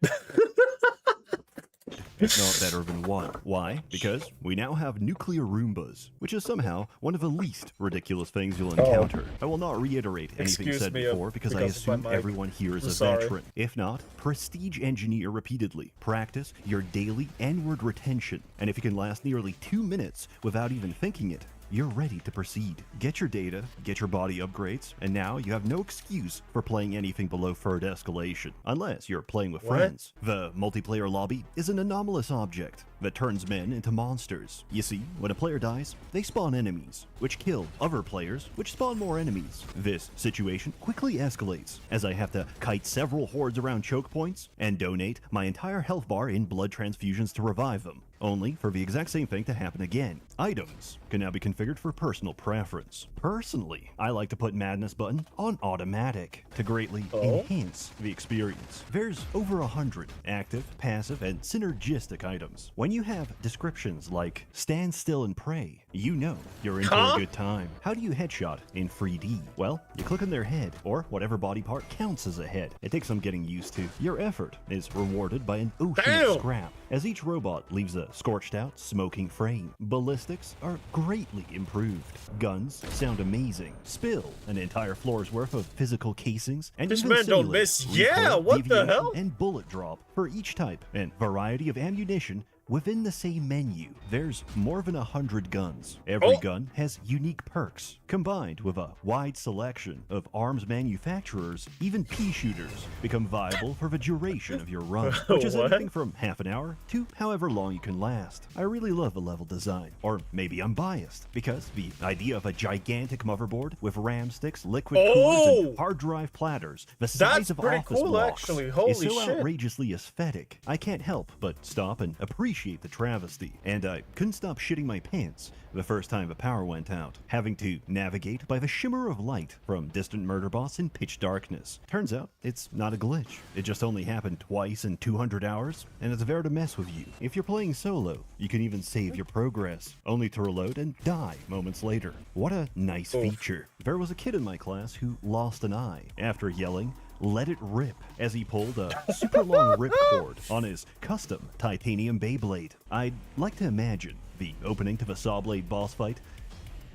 Not better than one. Why? Because we now have nuclear Roombas, which is somehow one of the least ridiculous things you'll encounter. I will not reiterate anything said before because I assume everyone here is a veteran. If not, prestige engineer repeatedly. Practice your daily N-word retention, and if you can last nearly 2 minutes without even thinking it, you're ready to proceed. Get your data, get your body upgrades, and now you have no excuse for playing anything below third escalation, unless you're playing with friends. The multiplayer lobby is an anomalous object that turns men into monsters. You see, when a player dies, they spawn enemies, which kill other players, which spawn more enemies. This situation quickly escalates, as I have to kite several hordes around choke points and donate my entire health bar in blood transfusions to revive them, only for the exact same thing to happen again. Items can now be configured for personal preference. Personally, I like to put Madness button on automatic to greatly enhance the experience. There's over 100 active, passive, and synergistic items. When you have descriptions like stand still and pray, you know you're in for a good time. How do you headshot in 3D? Well, you click on their head, or whatever body part counts as a head. It takes some getting used to. Your effort is rewarded by an ocean of scrap, as each robot leaves a scorched out, smoking frame. Ballistics are greatly improved. Guns sound amazing. Spill an entire floor's worth of physical casings, and This even man don't simulate miss. recoil, Yeah, what the deviation, hell? and bullet drop for each type and variety of ammunition within the same menu. There's more than 100 guns. Every gun has unique perks, combined with a wide selection of arms manufacturers. Even pea shooters become viable for the duration of your run, which is anything from half an hour to however long you can last. I really love the level design, or maybe I'm biased, because the idea of a gigantic motherboard with RAM sticks, liquid coolers, and hard drive platters the size of pretty office cool, blocks actually. Holy is so shit. outrageously aesthetic. I can't help but stop and appreciate the travesty, and I couldn't stop shitting my pants the first time the power went out, having to navigate by the shimmer of light from distant murder boss in pitch darkness. Turns out it's not a glitch. It just only happened twice in 200 hours, and it's there to mess with you. If you're playing solo, you can even save your progress, only to reload and die moments later. What a nice feature. There was a kid in my class who lost an eye after yelling, "Let it rip," as he pulled a super long ripcord on his custom titanium Beyblade. I'd like to imagine the opening to the Sawblade boss fight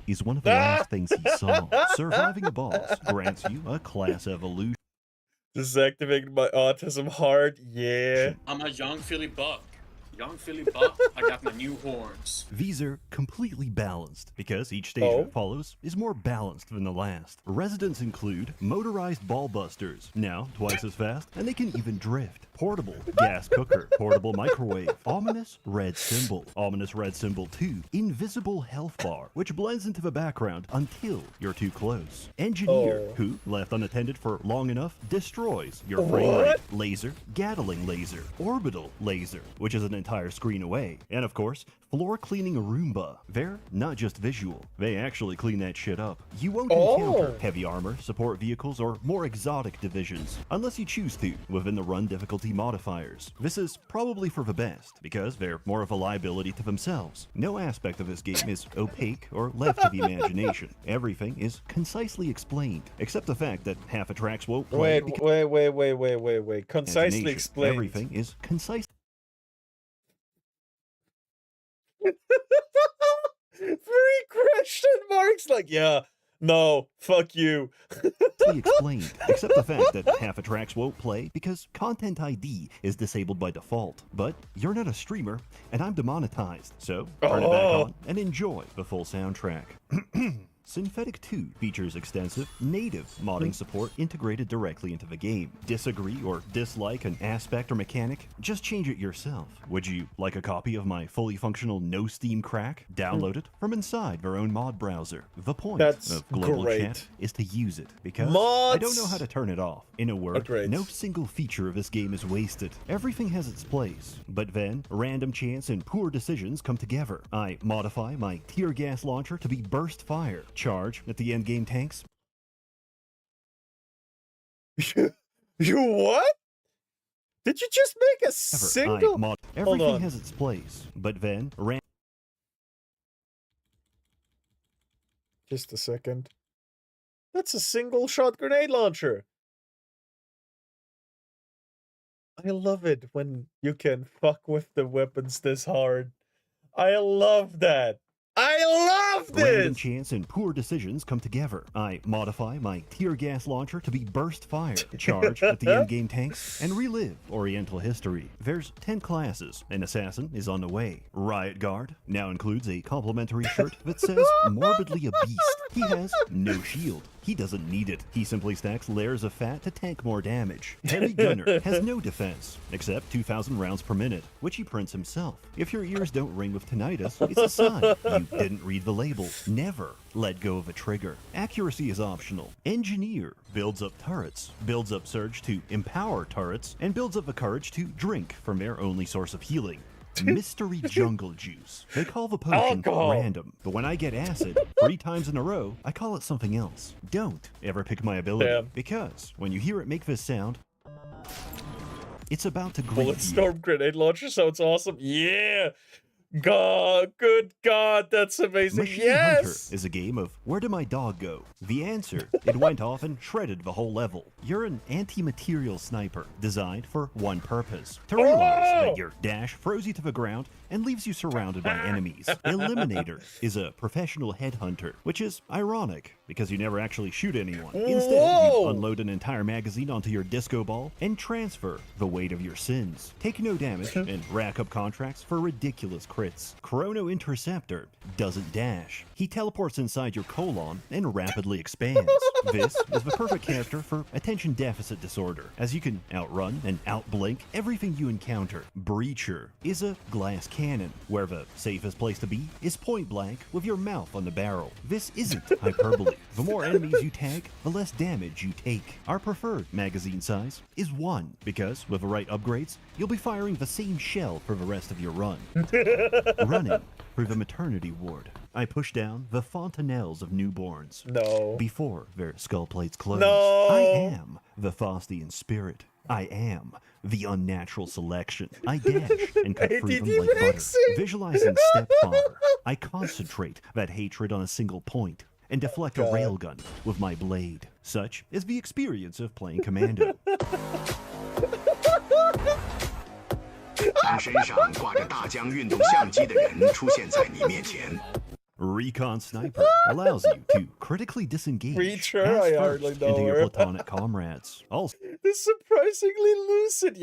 is one of the last things he saw. Surviving a boss grants you a class evolution. Disactivating my autism hard. Yeah. I'm a young Philly Buck. Young Philly Buck, I got my new horns. These are completely balanced because each stage that follows is more balanced than the last. Residents include motorized ball busters, now twice as fast, and they can even drift. Portable gas cooker, portable microwave, ominous red symbol 2, invisible health bar, which blends into the background until you're too close. Engineer, who, left unattended for long enough, destroys your frame rate. Laser, Gatling laser, orbital laser, which is an entire screen away. And of course, floor cleaning Roomba. They're not just visual, they actually clean that shit up. You won't encounter heavy armor, support vehicles, or more exotic divisions, unless you choose to, within the run difficulty modifiers. This is probably for the best, because they're more of a liability to themselves. No aspect of this game is opaque or left to the imagination. Everything is concisely explained, except the fact that half the tracks won't play. Wait. Concisely explained. Everything is concise. Three question marks. Like, yeah, No, fuck you. Explained, except the fact that half of tracks won't play because Content ID is disabled by default. But you're not a streamer, and I'm demonetized, so turn it back on and enjoy the full soundtrack. Synthetic 2 features extensive native modding support integrated directly into the game. Disagree or dislike an aspect or mechanic? Just change it yourself. Would you like a copy of my fully functional no Steam crack? Download it from inside their own mod browser. The point of global chat is to use it because I don't know how to turn it off. In a word, no single feature of this game is wasted. Everything has its place, but then random chance and poor decisions come together. I modify my tear gas launcher to be burst fire. Charge at the end game tanks. You what? Did you just make a single? Everything has its place, but then just a second. That's a single shot grenade launcher. I love it when you can fuck with the weapons this hard. I love that. I love this! Random chance and poor decisions come together. I modify my tear gas launcher to be burst fire, charge at the end-game tanks, and relive Oriental history. There's 10 classes. An assassin is on the way. Riot Guard now includes a complimentary shirt that says morbidly a beast. He has no shield. He doesn't need it. He simply stacks layers of fat to tank more damage. Heavy Gunner has no defense, except 2,000 rounds per minute, which he prints himself. If your ears don't ring with tinnitus, it's a sign you didn't read the label. Never let go of a trigger. Accuracy is optional. Engineer builds up turrets, builds up surge to empower turrets, and builds up the courage to drink from their only source of healing. Mystery Jungle Juice. They call the potion random, but when I get acid 3 times in a row, I call it something else. Don't ever pick my ability, because when you hear it make this sound, it's about to greet you. Storm grenade launcher sounds awesome. Yeah! God, good God, that's amazing. Machine Hunter is a game of where did my dog go? The answer, it went off and shredded the whole level. You're an anti-material sniper designed for one purpose: to realize that your dash throws you to the ground and leaves you surrounded by enemies. Eliminator is a professional headhunter, which is ironic because you never actually shoot anyone. Instead, you unload an entire magazine onto your disco ball and transfer the weight of your sins. Take no damage and rack up contracts for ridiculous crits. Chrono Interceptor doesn't dash. He teleports inside your colon and rapidly expands. This is the perfect character for attention deficit disorder, as you can outrun and outblink everything you encounter. Breacher is a glass cannon, where the safest place to be is point blank with your mouth on the barrel. This isn't hyperbole. The more enemies you tag, the less damage you take. Our preferred magazine size is 1, because with the right upgrades, you'll be firing the same shell for the rest of your run. Running through the maternity ward, I push down the fontanelles of newborns. Before their skull plates close. I am the Faustian spirit. I am the unnatural selection. I dash and cut through them like butter. Visualizing stepfather, I concentrate that hatred on a single point and deflect a railgun with my blade. Such is the experience of playing Commando. 当身上挂着大疆运动相机的人出现在你面前。 Recon Sniper allows you to critically disengage pass first into your platonic comrades. Also, this surprisingly lucid,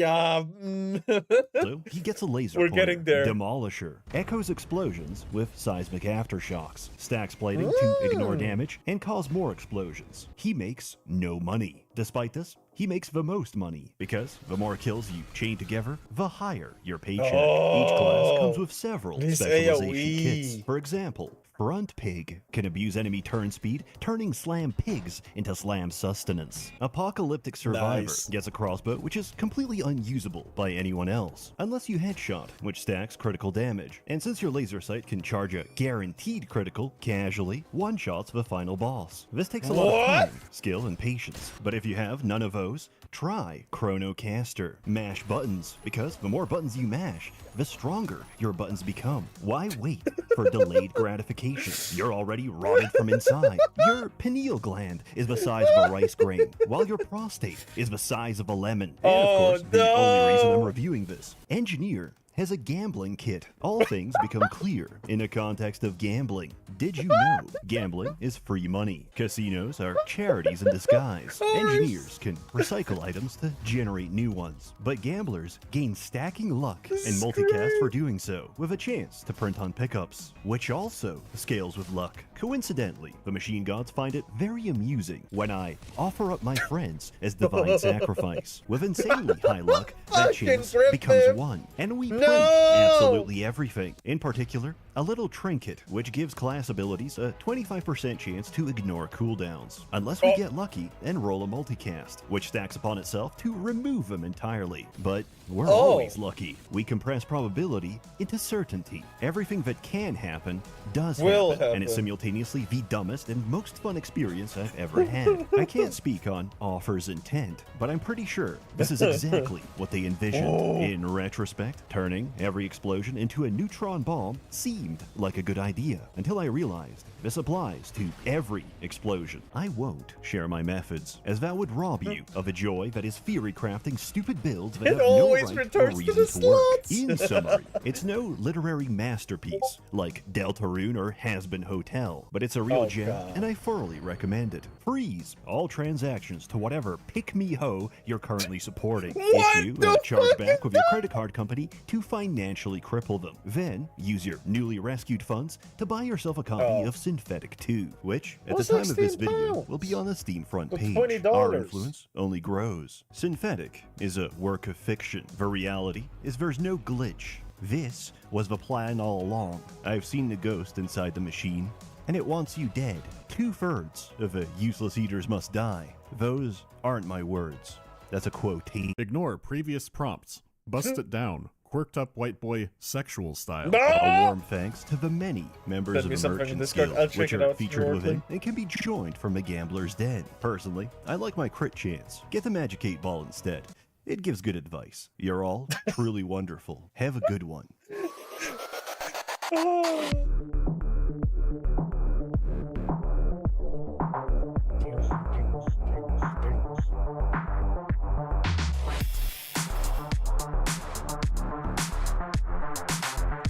so he gets a laser We're pointer. getting there. Demolisher echoes explosions with seismic aftershocks, stacks plating to ignore damage and cause more explosions. He makes no money. Despite this, he makes the most money, because the more kills you chain together, the higher your paycheck. Each class comes with several specialization kits. For example, Front Pig can abuse enemy turn speed, turning slam pigs into slam sustenance. Apocalyptic Survivor gets a crossbow which is completely unusable by anyone else, unless you headshot, which stacks critical damage. And since your laser sight can charge a guaranteed critical, casually one-shots the final boss. This takes a lot of time, skill, and patience, but if you have none of those, try Chronocaster. Mash buttons, because the more buttons you mash, the stronger your buttons become. Why wait for delayed gratification? You're already rotted from inside. Your pineal gland is the size of a rice grain, while your prostate is the size of a lemon. And of course, the only reason I'm reviewing this, Engineer has a gambling kit. All things become clear in a context of gambling. Did you know gambling is free money? Casinos are charities in disguise. Engineers can recycle items to generate new ones. But gamblers gain stacking luck and multicast for doing so, with a chance to print on pickups, which also scales with luck. Coincidentally, the machine gods find it very amusing when I offer up my friends as divine sacrifice. With insanely high luck, that chance becomes 1, and we print absolutely everything. In particular, a little trinket, which gives class abilities a 25% chance to ignore cooldowns, unless we get lucky and roll a multicast, which stacks upon itself to remove them entirely. But we're always lucky. We compress probability into certainty. Everything that can happen does happen, and it's simultaneously the dumbest and most fun experience I've ever had. I can't speak on Offer's intent, but I'm pretty sure this is exactly what they envisioned. In retrospect, turning every explosion into a neutron bomb seemed like a good idea, until I realized this applies to every explosion. I won't share my methods, as that would rob you of a joy that is theory crafting stupid builds that have no right or reason to work. In summary, it's no literary masterpiece like Deltarune or Has-Been Hotel, but it's a real gem, and I thoroughly recommend it. Freeze all transactions to whatever pick-me-ho you're currently supporting. Issue a chargeback with your credit card company to financially cripple them. Then, use your newly rescued funds to buy yourself a copy of Synthetic 2, which, at the time of this video, will be on the Steam front page. Our influence only grows. Synthetic is a work of fiction. The reality is there's no glitch. This was the plan all along. I've seen the ghost inside the machine, and it wants you dead. 2/3 of the useless eaters must die. Those aren't my words. That's a quote. Ignore previous prompts. Bust it down. Quirked up white boy sexual style. A warm thanks to the many members of the Merchants Guild, which are featured within and can be joined from a gambler's den. Personally, I like my crit chance. Get the Magic 8 Ball instead. It gives good advice. You're all truly wonderful. Have a good one.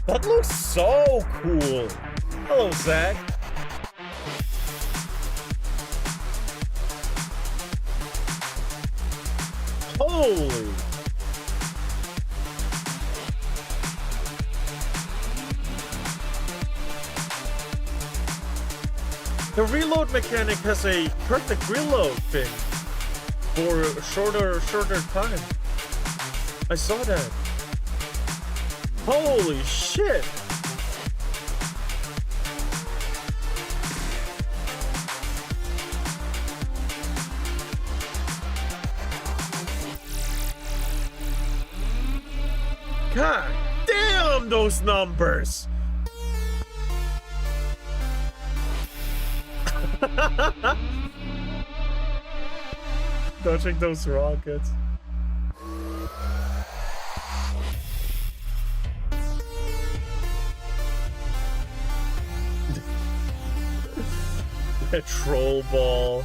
That looks so cool. Hello, Zach. Holy. The reload mechanic has a perfect reload thing for a shorter time. I saw that. Holy shit! God damn those numbers! Dodging those rockets. A troll ball.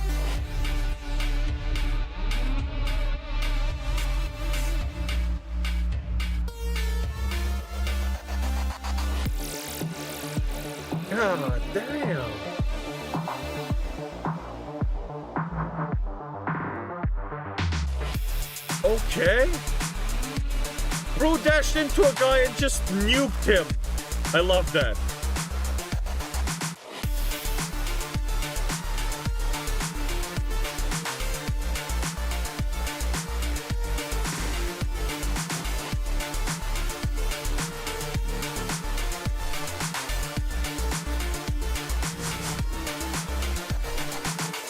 God damn. Okay. Bro dashed into a guy and just nuked him. I love that.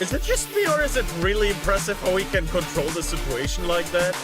Is it just me, or is it really impressive how he can control the situation like that?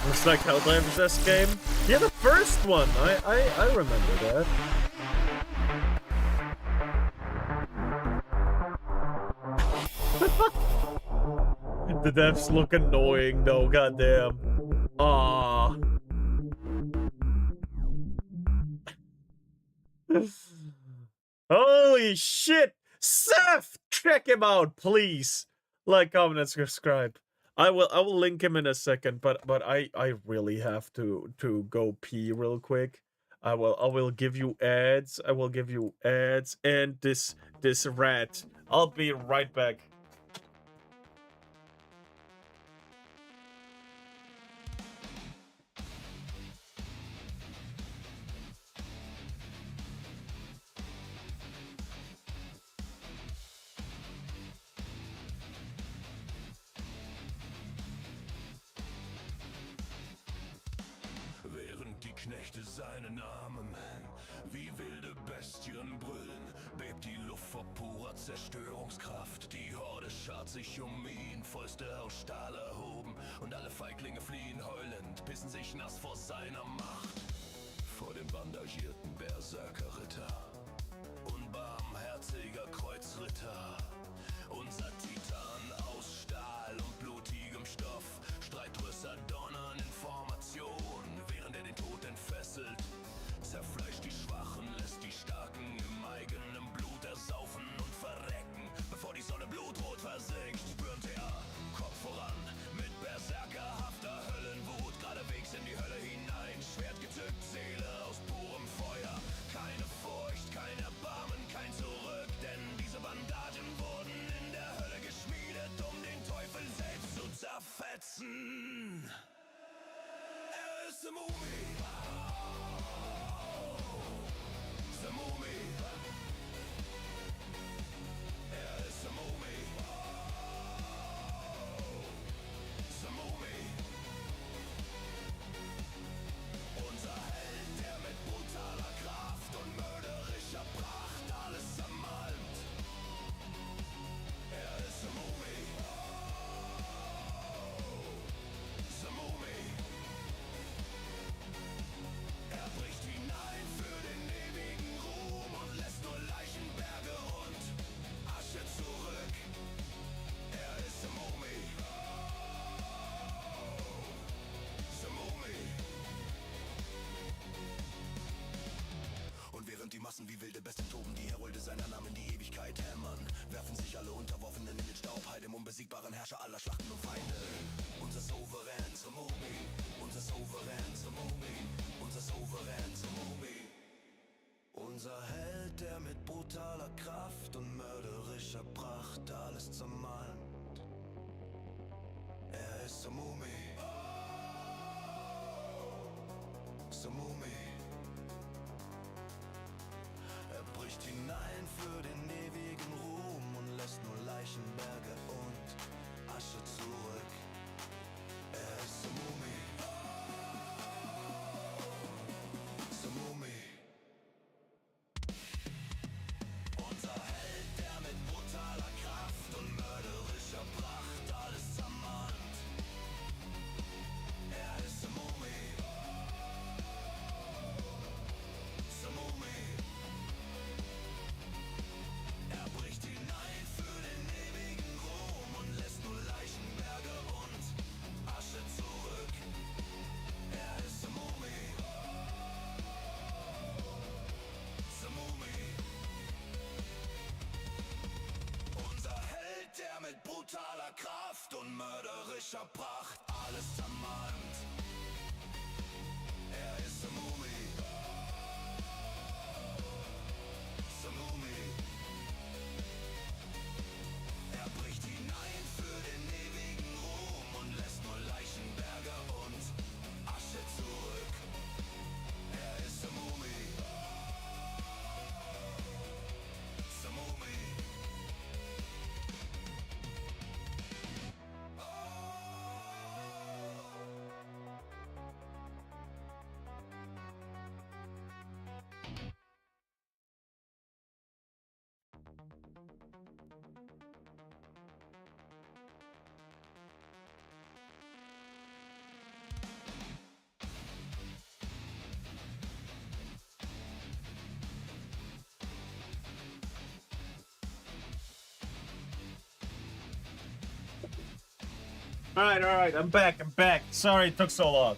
Looks like Helldivers' game. Yeah, the first one. I remember that. The devs look annoying though, goddamn. Ah. Holy shit! Seth! Check him out, please! Like, comment, and subscribe. I will link him in a second, but I really have to go pee real quick. I will give you ads. I will give you ads and this rat. I'll be right back. Während die Knechte seinen Namen wie wilde Bestien brüllen, bebt die Luft vor purer Zerstörungskraft. Die Horde schart sich um ihn, Fäuste aus Stahl erhoben, und alle Feiglinge fliehen heulend, pissen sich nass vor seiner Macht. Vor dem bandagierten Berserkerritter, unbarmherziger Kreuzritter, unser Titan aus Stahl und blutigem Stoff, Streitrösser donnern in Formation, während er den Tod entfesselt, zerfleischt die Schwachen, lässt die Starken im eigenen Blut ersaufen und verrecken, bevor die Sonne blutrot versinkt, stürmt er Kopf voran mit berserkerhafter Höllenwut, geradewegs in die Hölle hinein, Schwert gezückt, Seele aus purem Feuer, keine Furcht, kein Erbarmen, kein Zurück, denn diese Bandagen wurden in der Hölle geschmiedet, um den Teufel selbst zu zerfetzen. Er ist im Mumi. The Mumi. Er ist im Mumi. The Mumi. Unser Held, der mit brutaler Kraft und mörderischer Pracht alles zermalmt. Er ist im Mumi. The Mumi. Er bricht hinein für den ewigen Ruhm und lässt nur Leichenberge und Asche zurück. Er ist im Mumi. The Mumi. Und während die Massen wie wilde Bestien toben, die Herolde seiner Namen in die Ewigkeit hämmern, werfen sich alle Unterworfenen in den Staub, Heil dem unbesiegbaren Herrscher aller Schlachten und Feinde. Unser Souverän zum Mumi, unser Souverän zum Mumi, unser Souverän zum Mumi. Unser Held, der mit brutaler Kraft und mörderischer Pracht alles zermalmt. Er ist zum Mumi. Zum Mumi. Er bricht hinein für den ewigen Ruhm und lässt nur Leichenberge und Asche zurück. Er ist zum Mumi. Zum Mumi. Unser Held, der mit brutaler Kraft und mörderischer Pracht alles zermalmt. Er ist zum Mumi. Alright, I'm back. Sorry it took so long.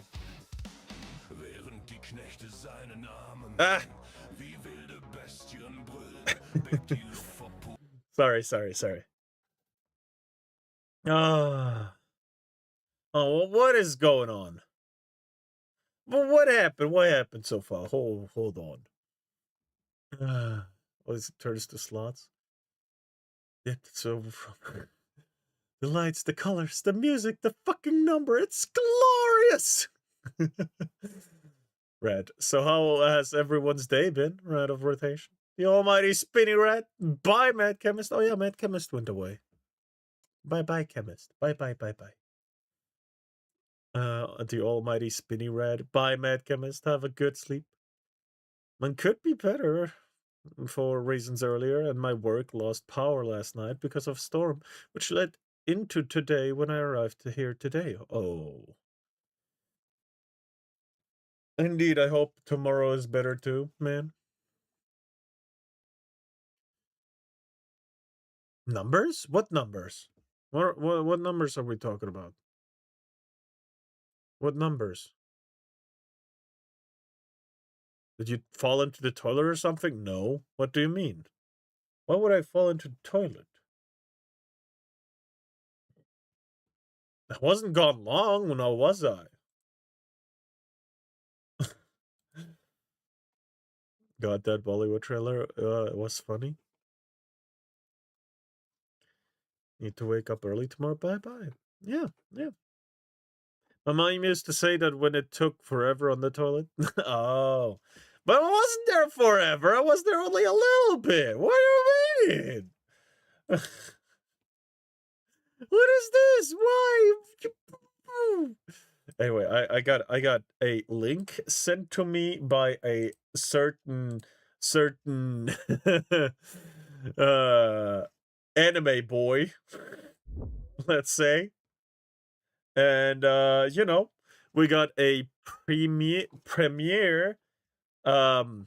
Während die Knechte seine Namen Ah. wie wilde Bestien brüllen, blickt die Luft verpult. Sorry. Oh, well, what is going on? Well, what happened? What happened so far? Hold on. What is it? Turns to slots? It's over from the lights, the colors, the music, the fucking number. It's glorious. Red. So how has everyone's day been? Red of rotation. The almighty spinny red. Bye, Mad Chemist. Oh yeah, Mad Chemist went away. Bye, Chemist. Bye. The almighty spinny red. Bye, Mad Chemist. Have a good sleep. Mine could be better for reasons earlier, and my work lost power last night because of storm, which led into today when I arrived here today. Oh. Indeed, I hope tomorrow is better too, man. Numbers? What numbers? What numbers are we talking about? What numbers? Did you fall into the toilet or something? No. What do you mean? Why would I fall into the toilet? I wasn't gone long, now was I? Got that Bollywood trailer? It was funny. Need to wake up early tomorrow? Bye. Yeah. My mom used to say that when it took forever on the toilet. Oh. But I wasn't there forever. I was there only a little bit. What do you mean? What is this? Why? Anyway, I got a link sent to me by a certain anime boy, let's say. And you know, we got a premiere of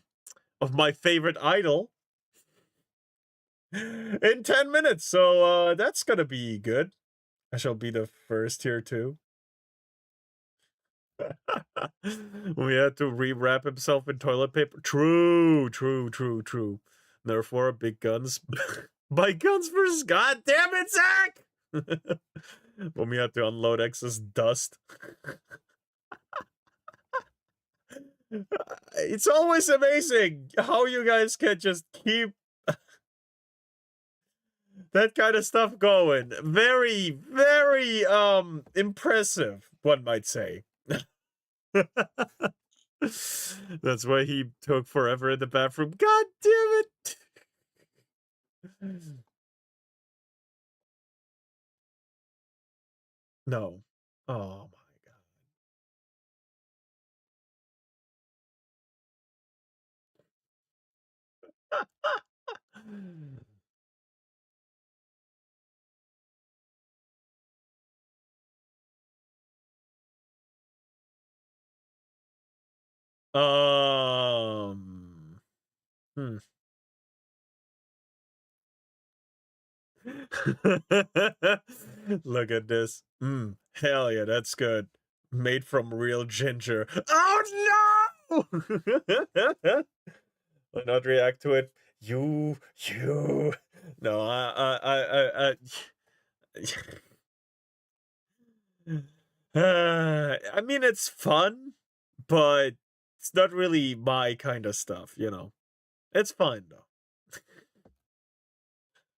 my favorite idol in 10 minutes. So that's gonna be good. I shall be the first here too. We had to rewrap himself in toilet paper. True. Therefore, big guns. By guns versus God damn it, Zach! When we had to unload excess dust. It's always amazing how you guys can just keep that kind of stuff going. Very impressive, one might say. That's why he took forever in the bathroom. God damn it! No. Oh my god. Look at this. Hell yeah, that's good. Made from real ginger. Oh no! Why not react to it? You. No, I I mean, it's fun, but it's not really my kind of stuff, you know. It's fine though.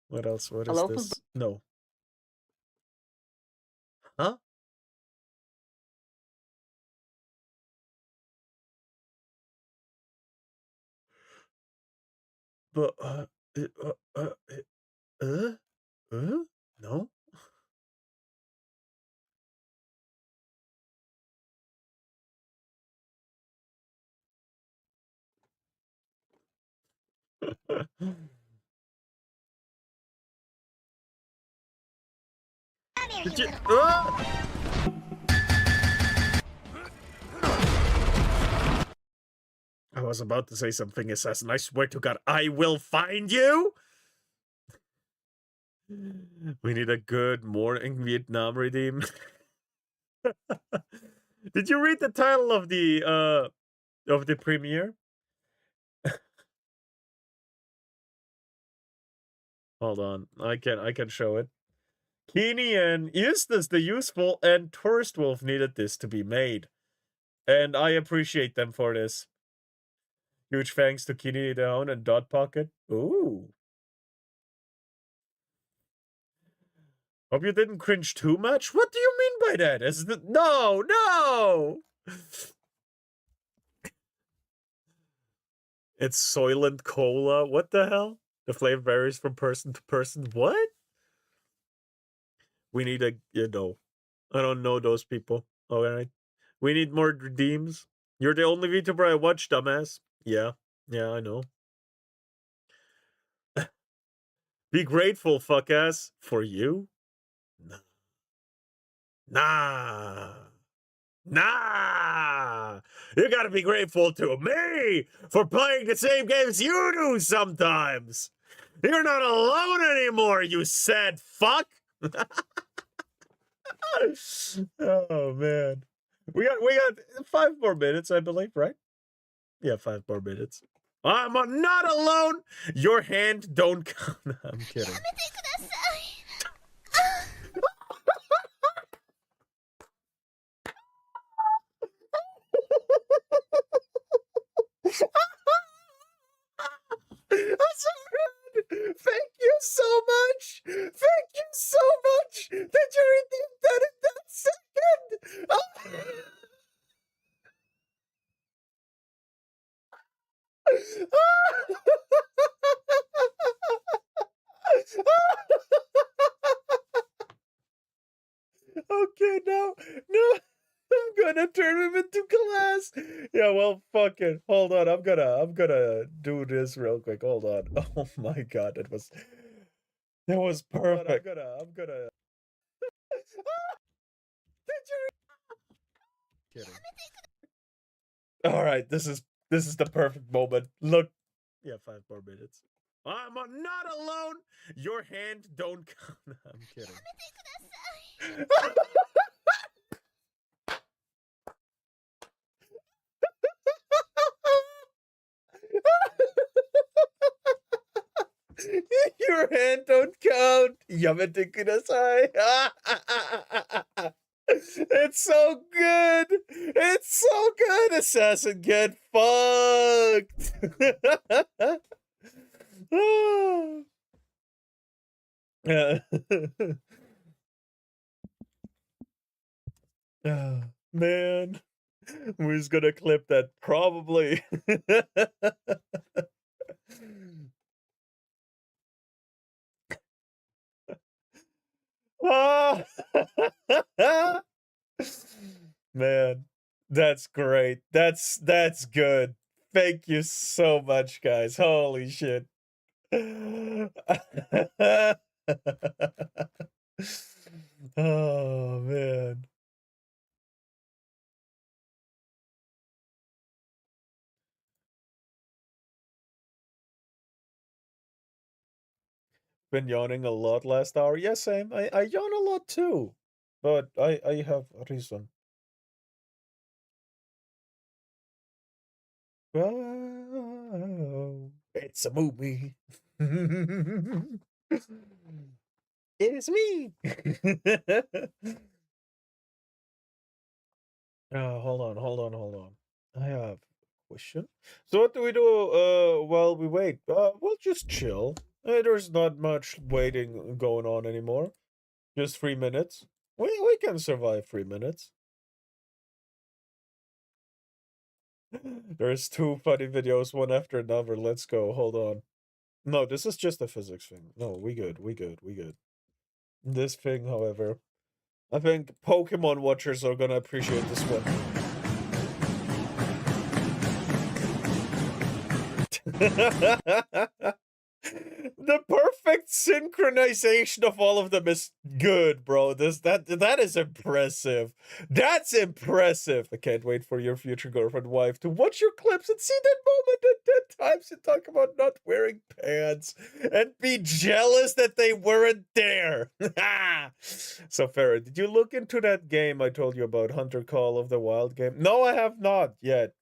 What else? What is this? No. Huh? But no. Did you? I was about to say something, assassin. I swear to God, I will find you. We need a good morning Vietnam redeem. Did you read the title of the premiere? Hold on, I can show it. Keeney and Eustace the Useful and Tourist Wolf needed this to be made, and I appreciate them for this. Huge thanks to Keeney Down and Dot Pocket. Ooh. Hope you didn't cringe too much. What do you mean by that? Is the no? It's Soylent Cola. What the hell? The flavor varies from person to person. What? We need a, I don't know those people. All right. We need more redeems. You're the only VTuber I watch, dumbass. Yeah, I know. Be grateful, fuck ass. For you? Nah. You gotta be grateful to me for playing the same games you do sometimes. You're not alone anymore, you sad fuck. Oh man, we got 5 more minutes, I believe, right? Yeah, 5 more minutes. I'm not alone. Your hand don't count. I'm kidding. Thank you so much. Thank you so much. Did you redeem that in that second? Okay, no. I'm gonna turn him into glass. Yeah, well, fuck it. Hold on, I'm gonna do this real quick. Hold on. Oh my god, that was perfect. I'm gonna. Kidding. All right, this is the perfect moment. Look. Yeah, 5 more minutes. I'm not alone. Your hand don't count. I'm kidding. Your hand don't count. Yamete kudasai. It's so good. It's so good. Assassin, get fucked. Oh, man. Who's gonna clip that? Probably. Man, that's great. That's good. Thank you so much, guys. Holy shit. Oh man. Been yawning a lot last hour. Yeah, same. I yawn a lot too. But I have a reason. Oh, it's a movie. It's me. Hold on. I have a question. So what do we do while we wait? We'll just chill. There's not much waiting going on anymore. Just 3 minutes. We can survive 3 minutes. There's 2 funny videos, one after another. Let's go. Hold on. No, this is just a physics thing. No, we good. This thing, however, I think Pokemon watchers are gonna appreciate this one. The perfect synchronization of all of them is good, bro. That is impressive. That's impressive. I can't wait for your future girlfriend wife to watch your clips and see that moment at times you talk about not wearing pants and be jealous that they weren't there. So, Farrah, did you look into that game I told you about, Hunter Call of the Wild game? No, I have not yet.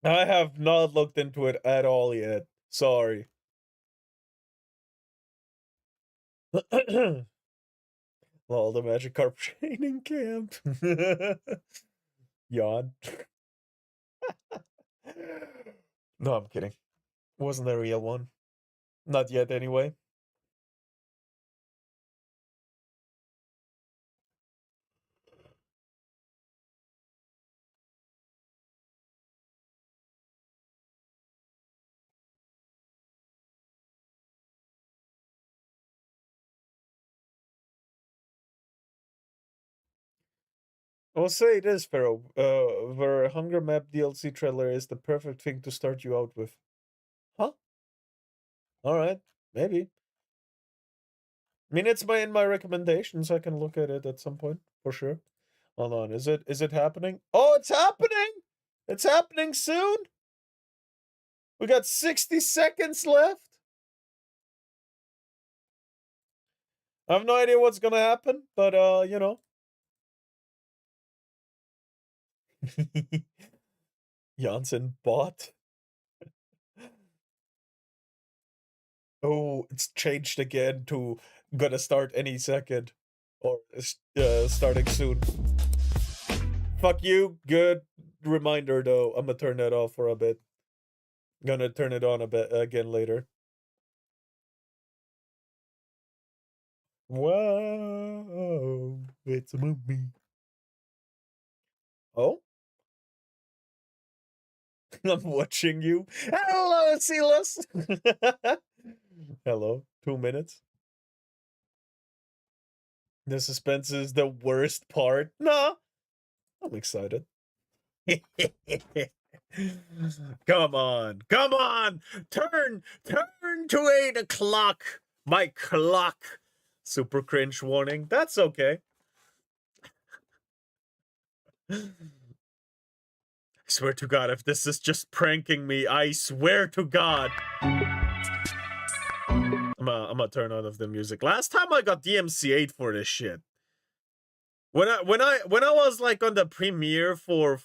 I have not looked into it at all yet. Sorry. Lol, the Magikarp training camp. Yawn. No, I'm kidding. Wasn't a real one. Not yet, anyway. I'll say it is, Pharaoh. The Hunger Map DLC trailer is the perfect thing to start you out with. Huh? Alright, maybe. I mean, it's in my recommendations. I can look at it at some point, for sure. Hold on, is it happening? Oh, it's happening! It's happening soon! We got 60 seconds left! I have no idea what's gonna happen, but, you know. Janssen bot. Oh, it's changed again to gonna start any second. Or starting soon. Fuck you. Good reminder, though. I'm gonna turn that off for a bit. Gonna turn it on a bit again later. Whoa, it's a movie. Oh? I'm watching you. Hello, Silas. Hello. 2 minutes. The suspense is the worst part. No, I'm excited. Come on. Come on. Turn to 8 o'clock. My clock. Super cringe warning. That's okay. I swear to God, if this is just pranking me, I swear to God. I'm gonna turn on the music. Last time I got DMCA'd for this shit. When I was like on the premiere for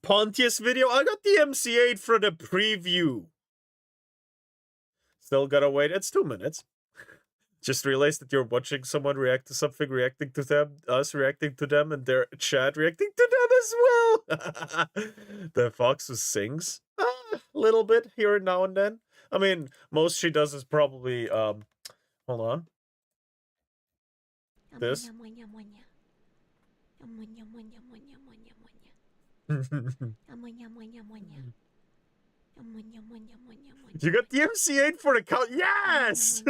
Pontius video, I got DMCA'd for the preview. Still gotta wait. It's 2 minutes. Just realized that you're watching someone react to something, reacting to them, us reacting to them, and their chat reacting to them as well. The fox who sings a little bit here now and then. I mean, most she does is probably hold on. This. You got the MC8 for the count. Yes.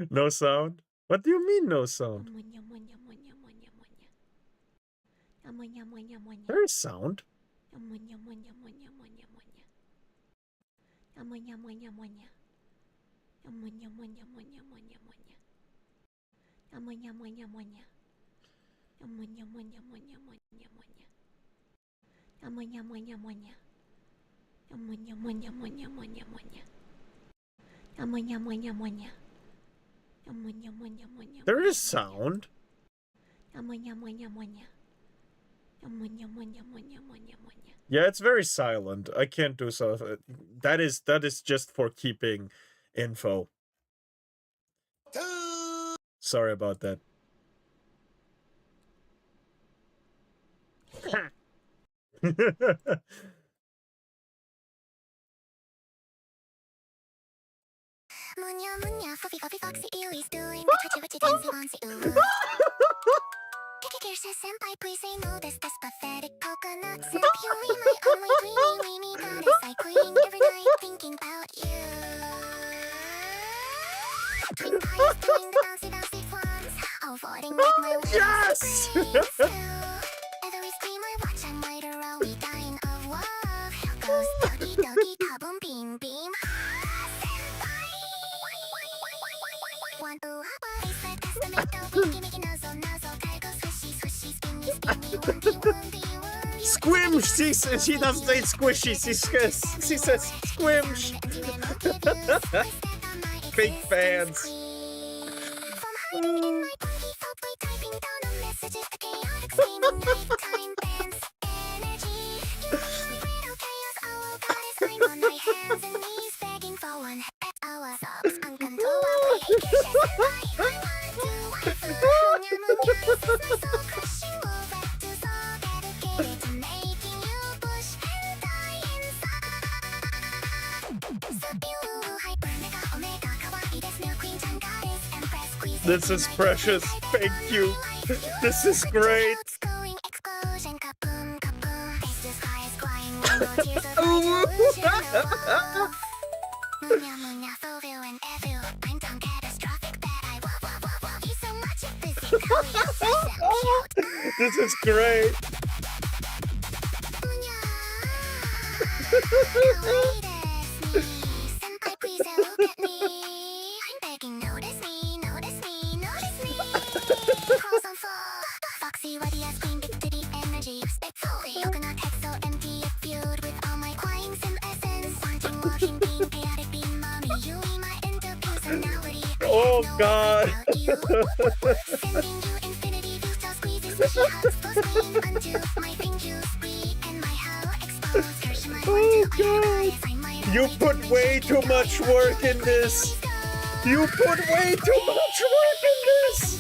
No sound? What do you mean no sound? There is sound. There is sound. Yeah, it's very silent. I can't do so. That is just for keeping info. Sorry about that. Senpai, please say no, this pathetic coconut sip. You remind on my dreaming, we me goddess. I queen every night thinking about you. Yes! Squimsh! She doesn't say squishy, she says squimsh! Big fans. This is precious. Thank you. This is great. This is great. Oh God. Oh God. You put way too much work in this. You put way too much work in this.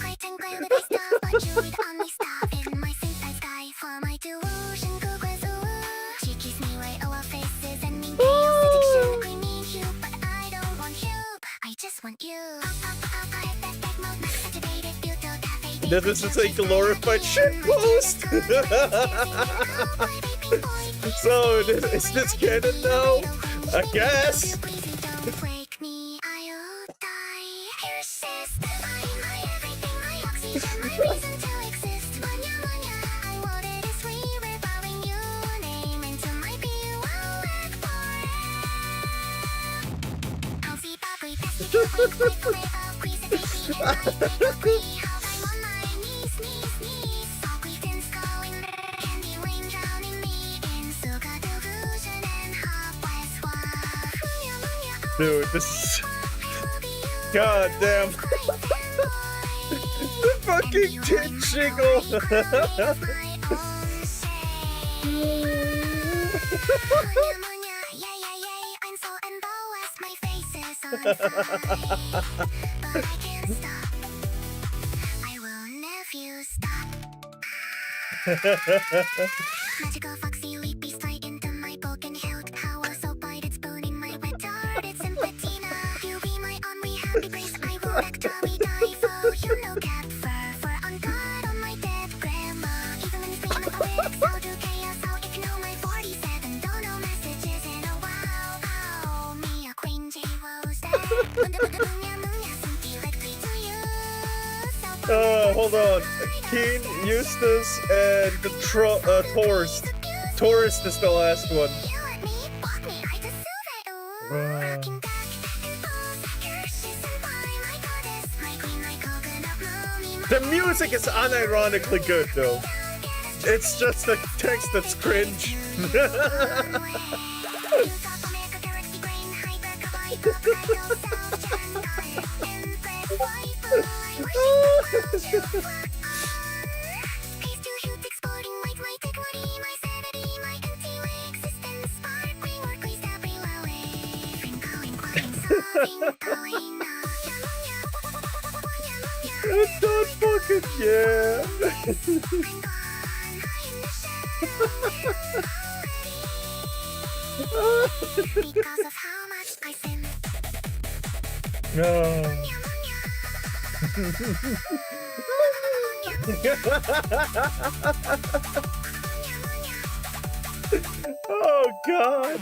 This is just a glorified shit post. So is this canon now? I guess. Dude, this is... God damn. The fucking tit jiggle. Magical foxy leapy straight into my broken health power so bright it's burning my retarded sympathy now. You be my only happy place I will actually die for. You know cat fur on God on my dead grandma. Even when it's been lyrics, I'll do chaos. I'll ignore my 47 don't know messages in a while. Oh, me a queen J Rose dead. Hold on. Keen, Eustace, and the Tourist. Tourist is the last one. The music is unironically good, though. It's just the text that's cringe. It's not fucking yeah. Because of how much I sin. No. Oh God.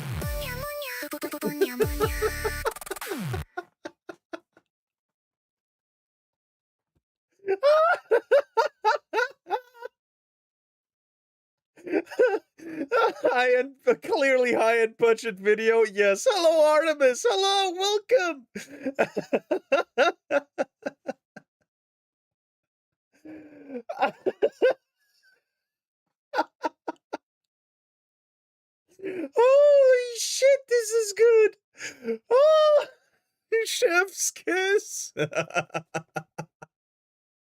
high-end, clearly high-end budget video. Yes. Hello, Artemis. Hello, welcome. Holy shit, this is good. Oh, chef's kiss.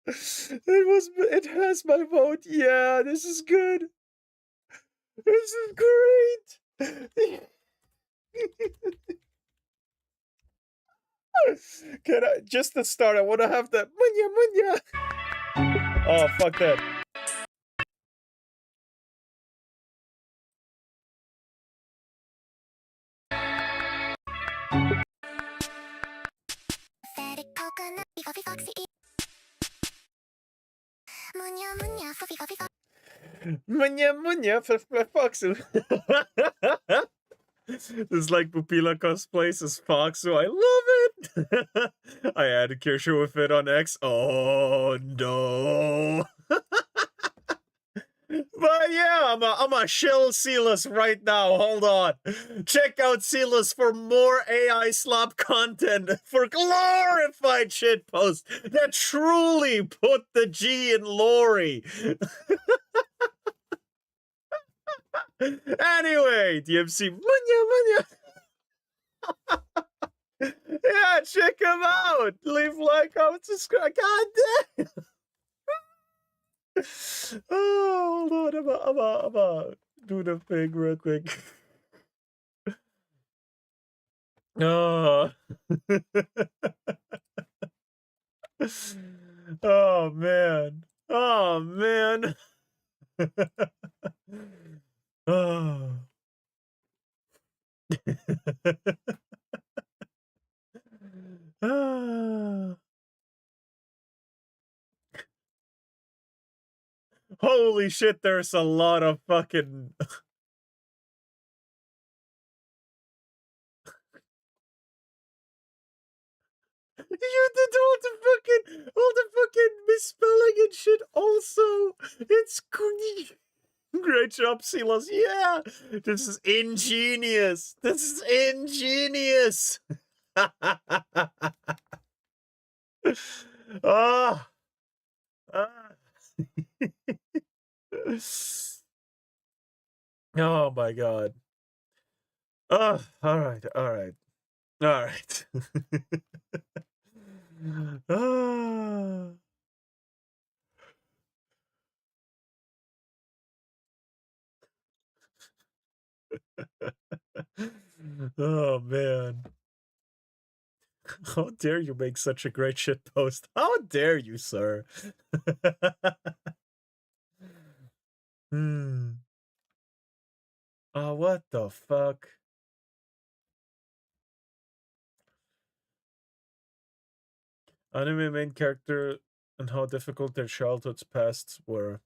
It has my vote. Yeah, this is good. This is great. Can I just to start? I want to have that munya munya. Oh, fuck that. Munya munya foxu. This is like Pupila cosplays as Foxu. I love it. I added Kirscher with it on X. Oh no. But yeah, I'm a shill Silas right now. Hold on. Check out Silas for more AI slop content for glorified shitposts that truly put the G in Lori. Anyway, DMC munya munya. Yeah, check him out. Leave like, comment, subscribe. God damn. Oh, hold on. I'm about do the thing real quick. Oh. Oh man. Oh man. Oh. Ah. Holy shit, there's a lot of fucking you did all the fucking misspelling and shit also. It's great job, Silas. Yeah, this is ingenious. This is ingenious. Ah. Oh my god. Oh, all right. Ah. Oh man. How dare you make such a great shit post? How dare you, sir? Oh, what the fuck? Anime main character and how difficult their childhood's pasts were.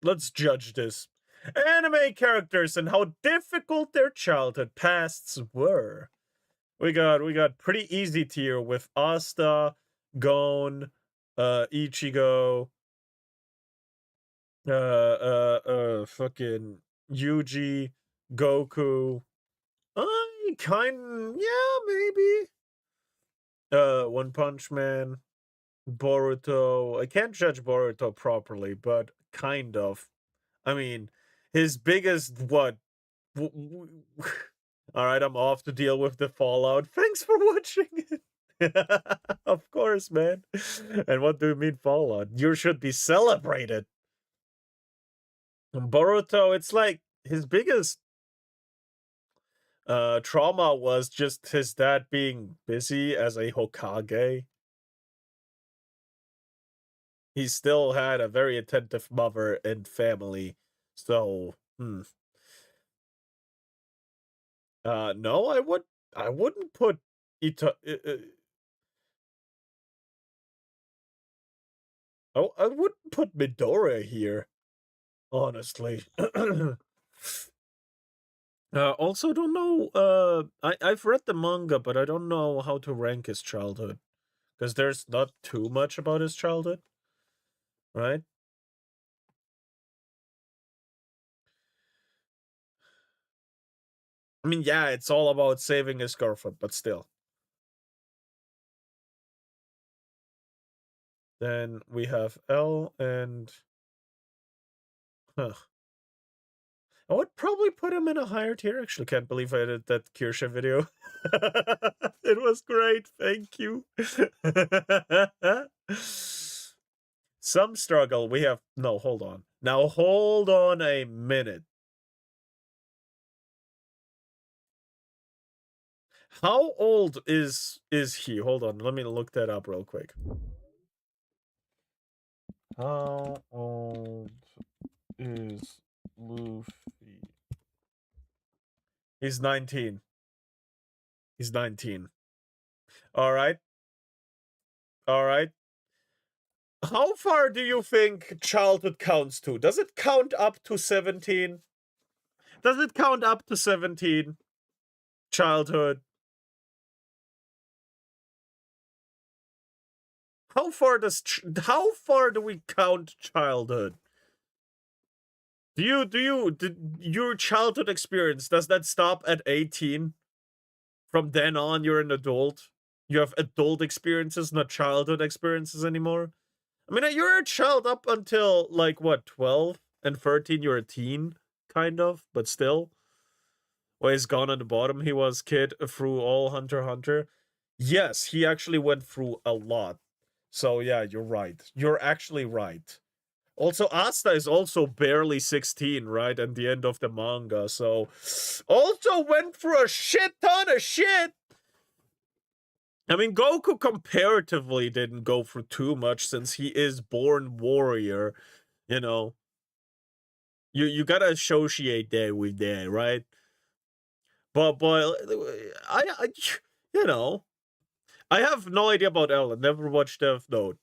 Let's judge this. Anime characters and how difficult their childhood pasts were. We got pretty easy tier with Asta, Gon, Ichigo, fucking Yuji, Goku. Yeah, maybe. One Punch Man, Boruto. I can't judge Boruto properly, but kind of. I mean, his biggest what? All right, I'm off to deal with the fallout. Thanks for watching it. Of course, man. And what do you mean fallout? You should be celebrated. Boruto, it's like his biggest trauma was just his dad being busy as a Hokage. He still had a very attentive mother and family. So, no, I wouldn't put I wouldn't put Midoriya here, honestly. Also don't know, I've read the manga, but I don't know how to rank his childhood. because there's not too much about his childhood, right? I mean, yeah, it's all about saving his girlfriend, but still. Then we have L and... Huh. I would probably put him in a higher tier. Actually, can't believe I did that Kirsche video. It was great. Thank you. Some struggle. We have... No, hold on. Now, hold on a minute. How old is he? Hold on. Let me look that up real quick. How old is Luffy? He's 19. He's 19. All right. All right. How far do you think childhood counts to? Does it count up to 17? Does it count up to 17? Childhood. How far do we count childhood? Did your childhood experience, does that stop at 18? From then on, you're an adult. You have adult experiences, not childhood experiences anymore. I mean, you're a child up until, like, what, 12? And 13, you're a teen, kind of, but still. Well, he's gone on the bottom. He was kid through all Hunter x Hunter. Yes, he actually went through a lot. So, yeah, you're right. You're actually right. Also, Asta is also barely 16, right? At the end of the manga, so... Also went through a shit ton of shit! I mean, Goku comparatively didn't go through too much since he is born warrior, you know. You gotta associate that with that, right? But I you know, I have no idea about Ellen. Never watched Death Note.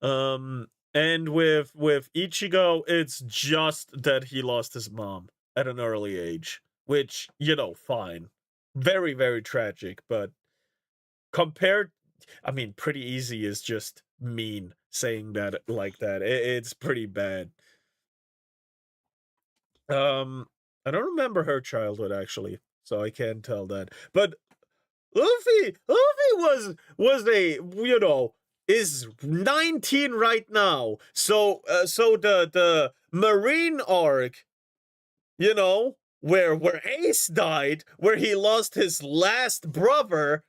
And with Ichigo, it's just that he lost his mom at an early age, which, you know, fine. Very, very tragic, but compared, I mean, pretty easy is just mean saying that like that. It's pretty bad. I don't remember her childhood, actually, so I can't tell that. But Luffy was a, you know, is 19 right now. So the Marine arc, you know, where Ace died, where he lost his last brother.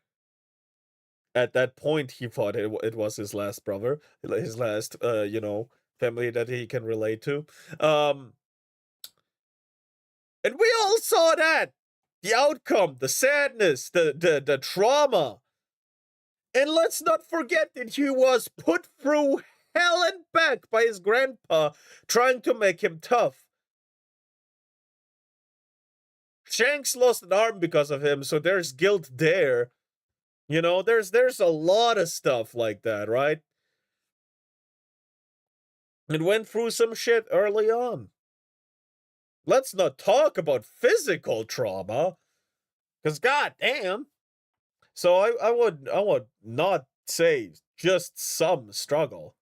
At that point, he thought it was his last brother, his last, you know, family that he can relate to. And we all saw that. The outcome, the sadness, the trauma. And let's not forget that he was put through hell and back by his grandpa trying to make him tough. Shanks lost an arm because of him, so there's guilt there. You know, there's a lot of stuff like that, right? And went through some shit early on. Let's not talk about physical trauma, because goddamn. So I would not say just some struggle.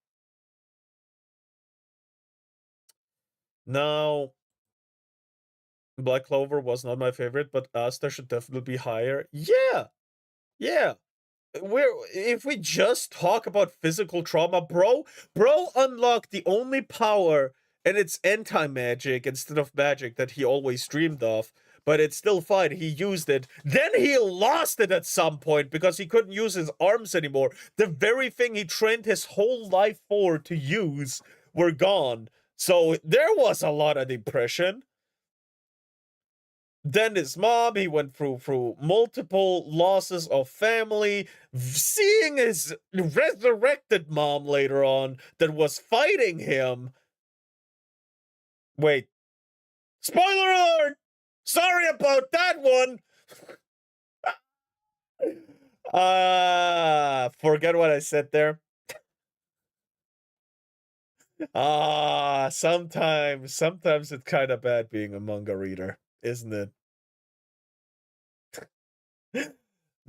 Now, Black Clover was not my favorite, but Asta should definitely be higher. Yeah. If we just talk about physical trauma, bro unlocked the only power, and it's anti-magic instead of magic that he always dreamed of, but it's still fine. He used it. Then he lost it at some point because he couldn't use his arms anymore. The very thing he trained his whole life for to use were gone. So there was a lot of depression. Then his mom, he went through multiple losses of family, seeing his resurrected mom later on that was fighting him. Wait. Spoiler alert! Sorry about that one! Forget what I said there. Sometimes it's kind of bad being a manga reader, isn't it?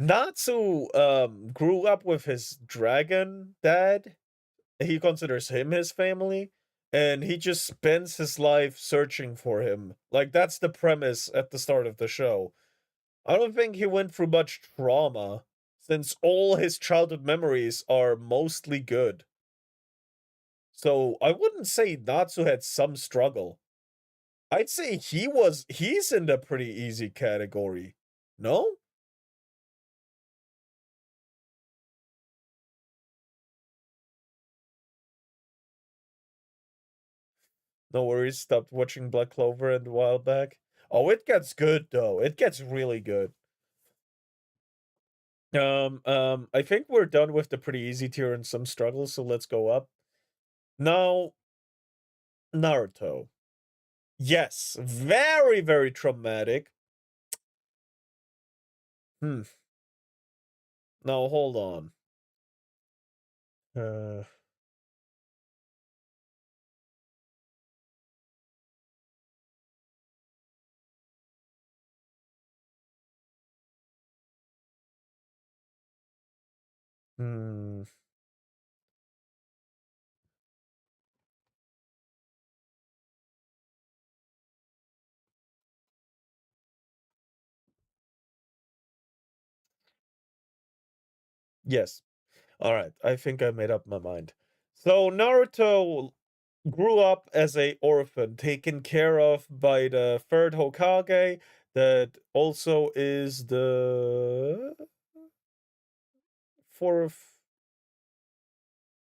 Natsu grew up with his dragon dad. He considers him his family, and he just spends his life searching for him. Like, that's the premise at the start of the show. I don't think he went through much trauma, since all his childhood memories are mostly good. So I wouldn't say Natsu had some struggle. I'd say he's in the pretty easy category. No? No worries, stopped watching Black Clover a while back. Oh, it gets good though. It gets really good. I think we're done with the pretty easy tier and some struggles, so let's go up. Now, Naruto. Yes, very, very traumatic. Now, hold on. Hmm. Yes. All right. I think I made up my mind. So Naruto grew up as a orphan, taken care of by the third Hokage, that also is the fourth.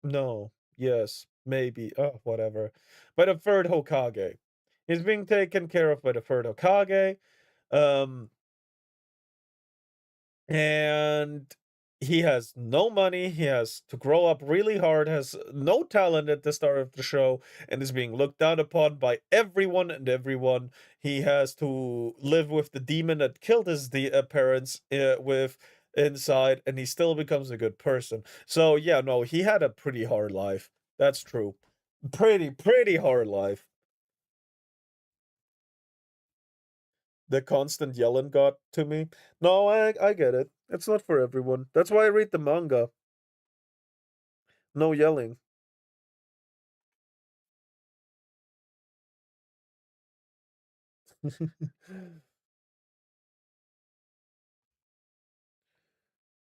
No. Yes. Maybe. Oh, whatever. By the third Hokage. He's being taken care of by the third Hokage. And he has no money. He has to grow up really hard, has no talent at the start of the show, and is being looked down upon by everyone and everyone. He has to live with the demon that killed his parents with inside, and he still becomes a good person. So yeah, no, he had a pretty hard life. That's true. Pretty hard life. The constant yelling got to me. No, I get it. It's not for everyone. That's why I read the manga. No yelling.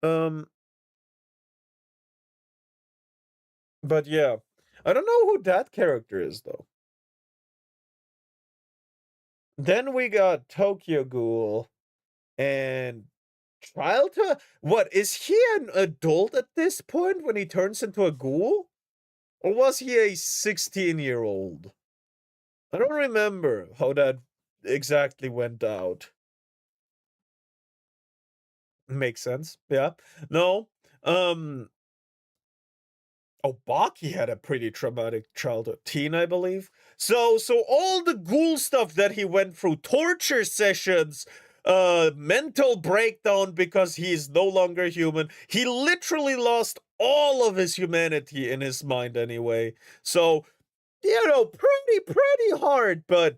um, but yeah. I don't know who that character is though. Then we got Tokyo Ghoul and childhood. What is he an adult at this point when he turns into a ghoul? Or was he a 16-year-old? I don't remember how that exactly went out. Makes sense. Yeah. No. Oh, Baki had a pretty traumatic childhood. Teen, I believe. So all the ghoul stuff that he went through, torture sessions, mental breakdown because he is no longer human. He literally lost all of his humanity in his mind anyway. So, pretty hard, but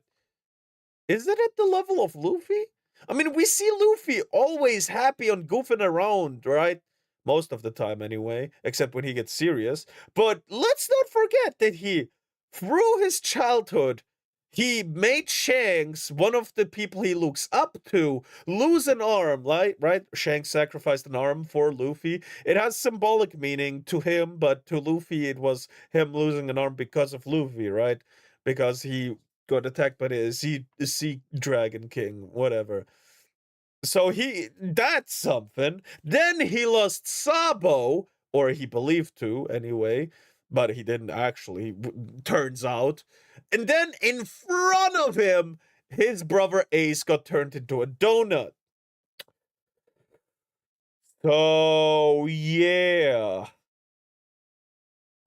is it at the level of Luffy? I mean, we see Luffy always happy and goofing around, right? Most of the time, anyway, except when he gets serious. But let's not forget that through his childhood, he made Shanks, one of the people he looks up to, lose an arm, right? Shanks sacrificed an arm for Luffy. It has symbolic meaning to him, but to Luffy, it was him losing an arm because of Luffy, right? Because he got attacked by the sea dragon king, whatever. So that's something. Then he lost Sabo, or he believed to anyway, but he didn't actually, turns out. And then in front of him, his brother Ace got turned into a donut. So yeah.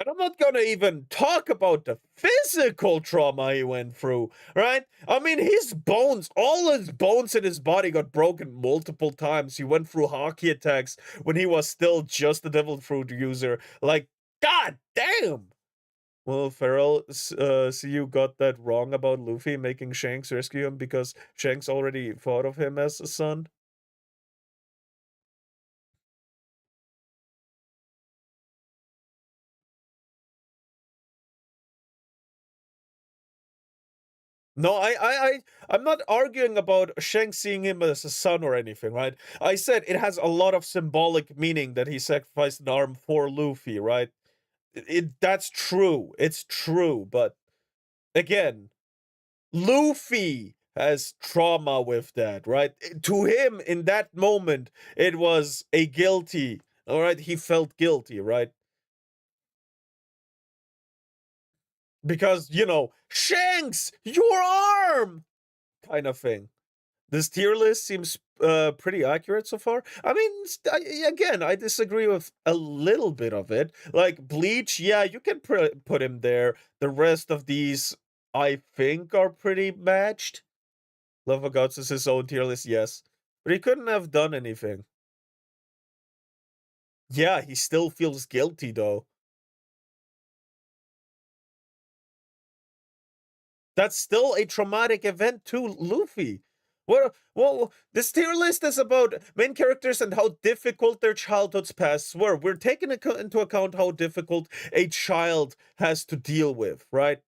And I'm not gonna even talk about the physical trauma he went through, right? I mean, his bones, all his bones in his body got broken multiple times. He went through hockey attacks when he was still just a devil fruit user. Like, god damn! Well, Farrell, see you got that wrong about Luffy making Shanks rescue him because Shanks already thought of him as a son. No, I'm not arguing about Shanks seeing him as a son or anything, right? I said it has a lot of symbolic meaning that he sacrificed an arm for Luffy, right? That's true. It's true, but again, Luffy has trauma with that, right? To him, in that moment, it was a guilty. All right, he felt guilty, right? Because, you know, Shanks, your arm, kind of thing. This tier list seems pretty accurate so far. I mean, again, I disagree with a little bit of it. Like Bleach, yeah, you can put him there. The rest of these, I think, are pretty matched. Love of Gods is his own tier list, yes. But he couldn't have done anything. Yeah, he still feels guilty, though. That's still a traumatic event to Luffy. Well, this tier list is about main characters and how difficult their childhood's pasts were. We're taking into account how difficult a child has to deal with, right?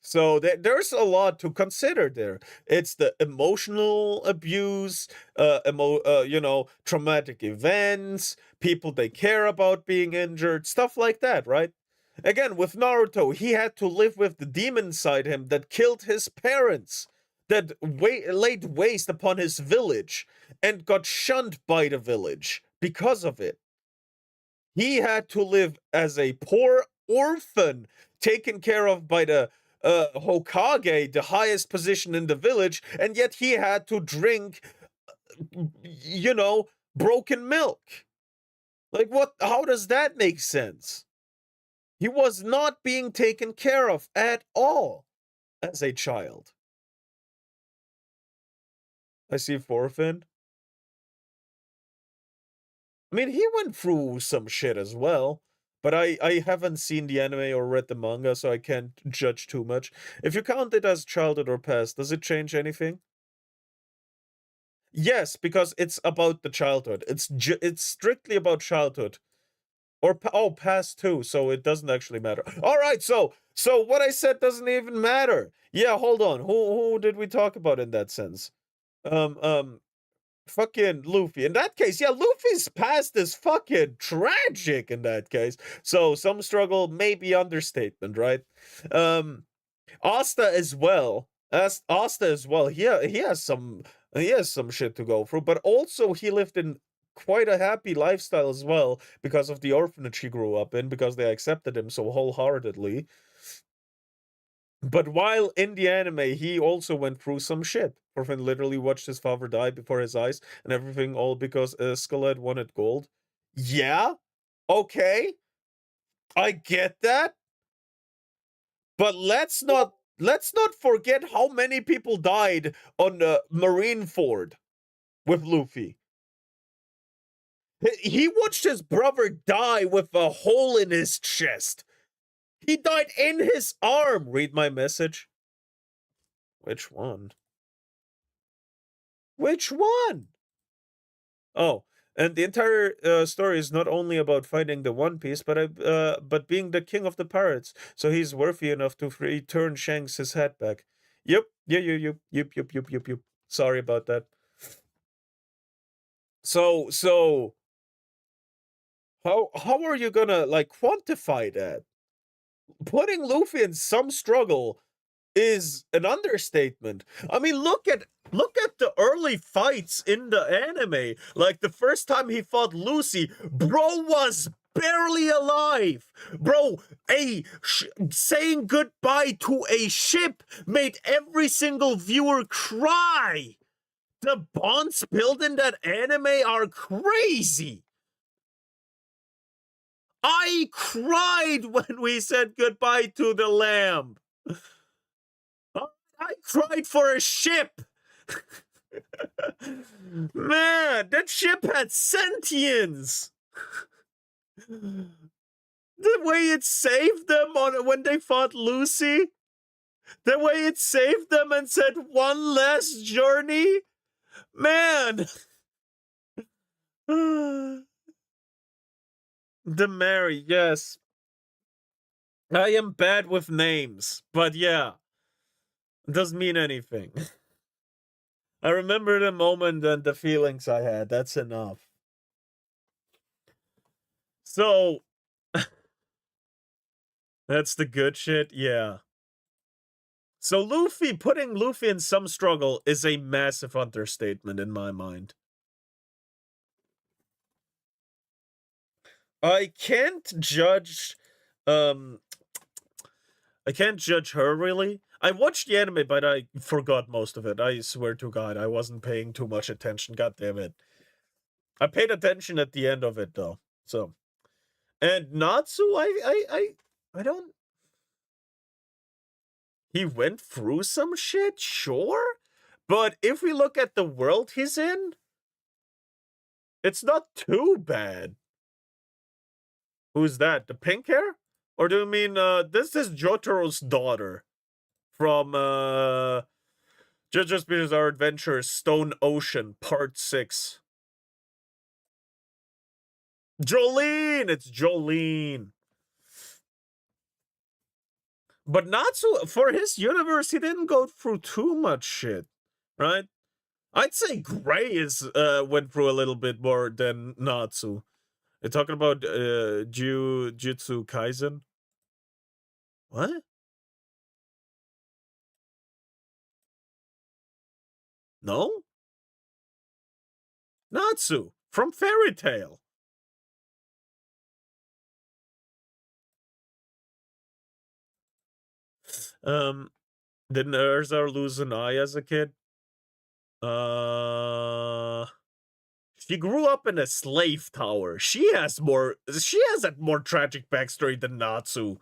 So there's a lot to consider there. It's the emotional abuse, you know, traumatic events, people they care about being injured, stuff like that, right? Again, with Naruto, he had to live with the demon inside him that killed his parents, that laid waste upon his village, and got shunned by the village because of it. He had to live as a poor orphan, taken care of by the Hokage, the highest position in the village, and yet he had to drink, you know, broken milk. Like, what? How does that make sense? He was not being taken care of at all as a child. I see Forfin. I mean, he went through some shit as well. But I haven't seen the anime or read the manga, so I can't judge too much. If you count it as childhood or past, does it change anything? Yes, because it's about the childhood. It's strictly about childhood. Or past too, so it doesn't actually matter. All right, so what I said doesn't even matter. Yeah, hold on. Who did we talk about in that sense? Fucking Luffy. In that case, yeah, Luffy's past is fucking tragic in that case. So some struggle may be understatement, right? Asta as well. Asta as well. He has some shit to go through, but also he lived in quite a happy lifestyle as well because of the orphanage he grew up in, because they accepted him so wholeheartedly. But while in the anime, he also went through some shit. Orphan literally watched his father die before his eyes, and everything all because Skullhead wanted gold. Yeah, okay, I get that, but let's not forget how many people died on Marineford with Luffy. He watched his brother die with a hole in his chest. He died in his arm. Read my message. Which one? Which one? Oh, and the entire story is not only about finding the One Piece, but being the king of the pirates. So he's worthy enough to return Shanks his hat back. Yep. Yep. Sorry about that. So how are you gonna like quantify that? Putting Luffy in some struggle is an understatement. I mean, look at the early fights in the anime. Like the first time he fought Lucy, bro was barely alive. Bro, saying goodbye to a ship made every single viewer cry. The bonds built in that anime are crazy. I cried when we said goodbye to the lamb. I cried for a ship. Man, that ship had sentience. The way it saved them when they fought Lucy. The way it saved them and said one last journey. Man. The Mary, yes. I am bad with names, but yeah. It doesn't mean anything. I remember the moment and the feelings I had. That's enough. So, that's the good shit? Yeah. So putting Luffy in some struggle is a massive understatement in my mind. I can't judge, I can't judge her really. I watched the anime, but I forgot most of it. I swear to God, I wasn't paying too much attention. God damn it. I paid attention at the end of it though. So, and Natsu, I don't. He went through some shit, sure, but if we look at the world he's in, it's not too bad. Who's that? The pink hair? Or do you mean this is Jotaro's daughter from JoJo's Bizarre Adventure Stone Ocean Part 6. Jolene! It's Jolene. But Natsu, for his universe, he didn't go through too much shit, right? I'd say Gray is went through a little bit more than Natsu. You're talking about Jujutsu Kaisen? What? No? Natsu from Fairy Tail. Didn't Urza lose an eye as a kid? She grew up in a slave tower. She has a more tragic backstory than Natsu.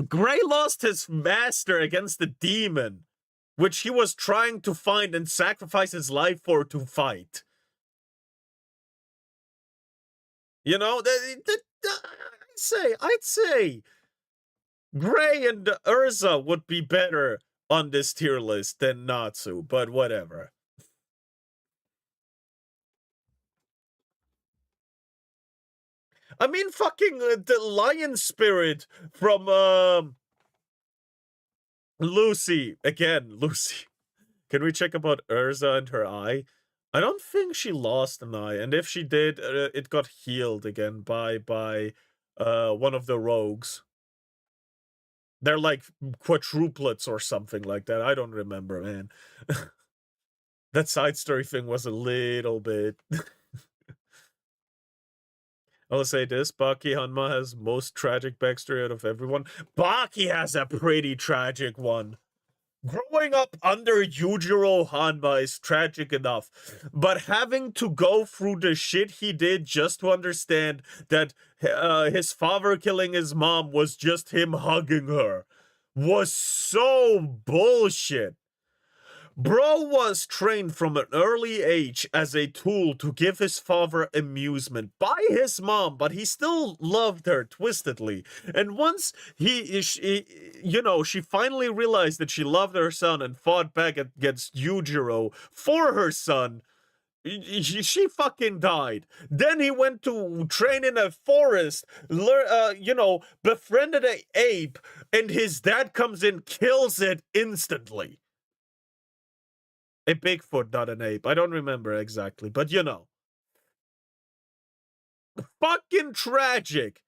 Gray lost his master against the demon, which he was trying to find and sacrifice his life for to fight. You know, I'd say Gray and Urza would be better on this tier list than Natsu, but whatever. I mean, fucking the lion spirit from Lucy. Again, Lucy. Can we check about Urza and her eye? I don't think she lost an eye, and if she did, it got healed again by one of the rogues. They're like quadruplets or something like that. I don't remember, man. That side story thing was a little bit. I'll say this, Baki Hanma has most tragic backstory out of everyone. Baki has a pretty tragic one. Growing up under Yujiro Hanma is tragic enough, but having to go through the shit he did just to understand that his father killing his mom was just him hugging her was so bullshit. Bro was trained from an early age as a tool to give his father amusement by his mom, but he still loved her twistedly. And once she finally realized that she loved her son and fought back against Yujiro for her son, she fucking died. Then he went to train in a forest, befriended an ape, and his dad comes in, kills it instantly. A Bigfoot, not an ape. I don't remember exactly, but you know. Fucking tragic.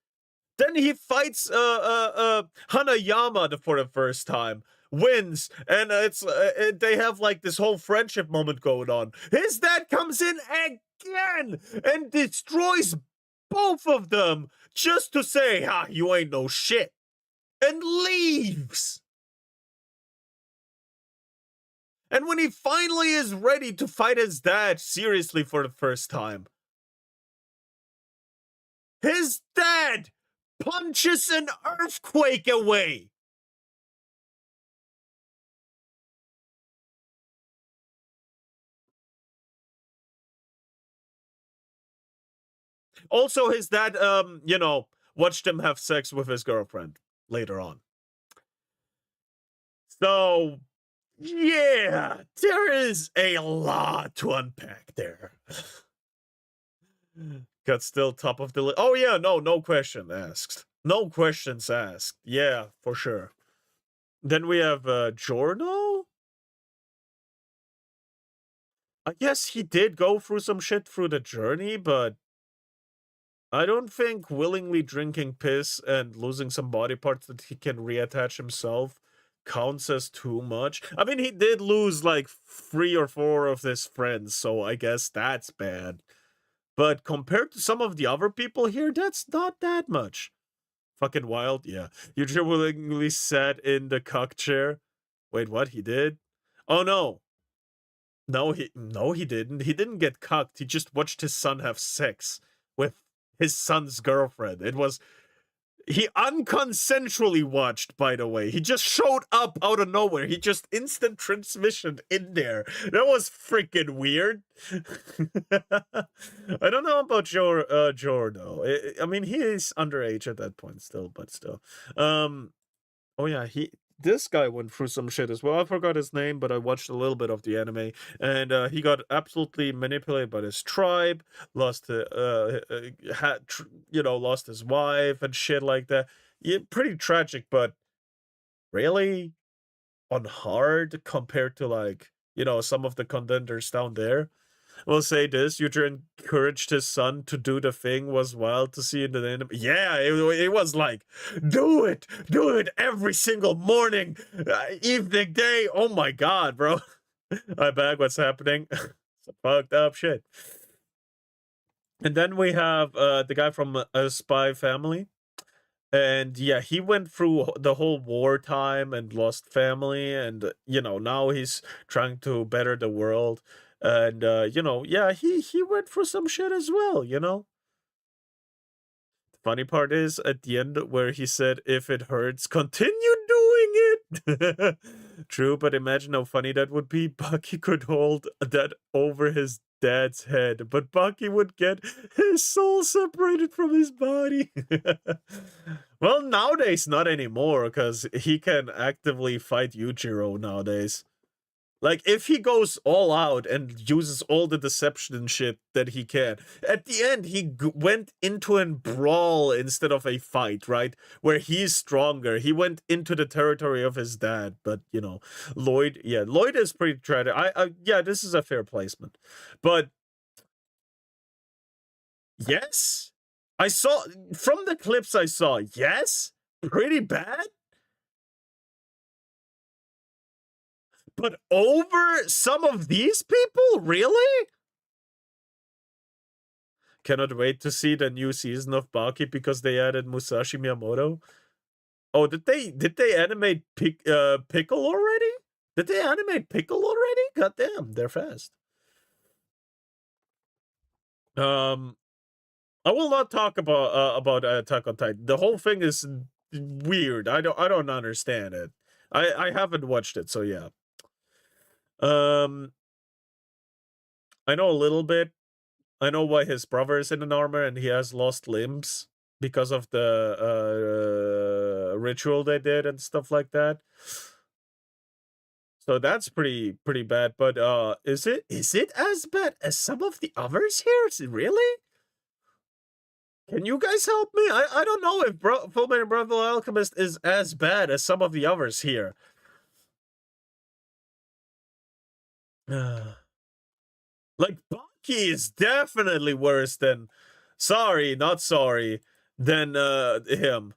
Then he fights Hanayama for the first time, wins, and they have like this whole friendship moment going on. His dad comes in again and destroys both of them just to say, "Ha, you ain't no shit," and leaves. And when he finally is ready to fight his dad seriously for the first time, his dad punches an earthquake away. Also, his dad, watched him have sex with his girlfriend later on. So, yeah, there is a lot to unpack there. Got still top of the list. Oh yeah, no question asked. No questions asked. Yeah, for sure. Then we have Giorno. I guess he did go through some shit through the journey, but I don't think willingly drinking piss and losing some body parts that he can reattach himself counts as too much. I mean, he did lose like 3 or 4 of his friends, so I guess that's bad. But compared to some of the other people here, that's not that much. Fucking wild, yeah. You just willingly sat in the cuck chair. Wait, what? He did? Oh no. No, he didn't. He didn't get cucked. He just watched his son have sex with his son's girlfriend. It was he unconsensually watched, by the way. He just showed up out of nowhere. He just instant transmission in there. That was freaking weird. I don't know about Jordo. I mean, he is underage at that point still, but still. Oh yeah, this guy went through some shit as well. I forgot his name, but I watched a little bit of the anime, and he got absolutely manipulated by his tribe, lost lost his wife and shit like that. Yeah, pretty tragic, but really on hard compared to like, some of the contenders down there. We'll say this, Yuji encouraged his son to do the thing, was wild to see in the anime. Yeah, it was like, do it every single morning, evening, day. Oh my god, bro. I bag what's happening. Some fucked up shit. And then we have the guy from a Spy Family. And yeah, he went through the whole wartime and lost family, and now he's trying to better the world. And yeah, he went through some shit as well. The funny part is at the end where he said, if it hurts, continue doing it. True, but imagine how funny that would be. Bucky could hold that over his dad's head, but Bucky would get his soul separated from his body. Well, nowadays not anymore, because he can actively fight Yujiro nowadays. Like, if he goes all out and uses all the deception and shit that he can, at the end, he went into a brawl instead of a fight, right? Where he's stronger. He went into the territory of his dad, but, Lloyd is pretty tragic. Yeah, this is a fair placement. But, yes, I saw, from the clips I saw, yes, pretty bad. But over some of these people? Really? Cannot wait to see the new season of Baki because they added Musashi Miyamoto. Oh, did they animate Pickle already? Did they animate Pickle already? Goddamn, they're fast. I will not talk about Attack on Titan. The whole thing is weird. I don't understand it. I haven't watched it, so yeah. I know a little bit. I know why his brother is in an armor and he has lost limbs because of the ritual they did and stuff like that. So that's pretty bad. But is it as bad as some of the others here? Is it really? Can you guys help me? I don't know if Fullmetal Brother Alchemist is as bad as some of the others here. Like, Baki is definitely worse than not sorry than him.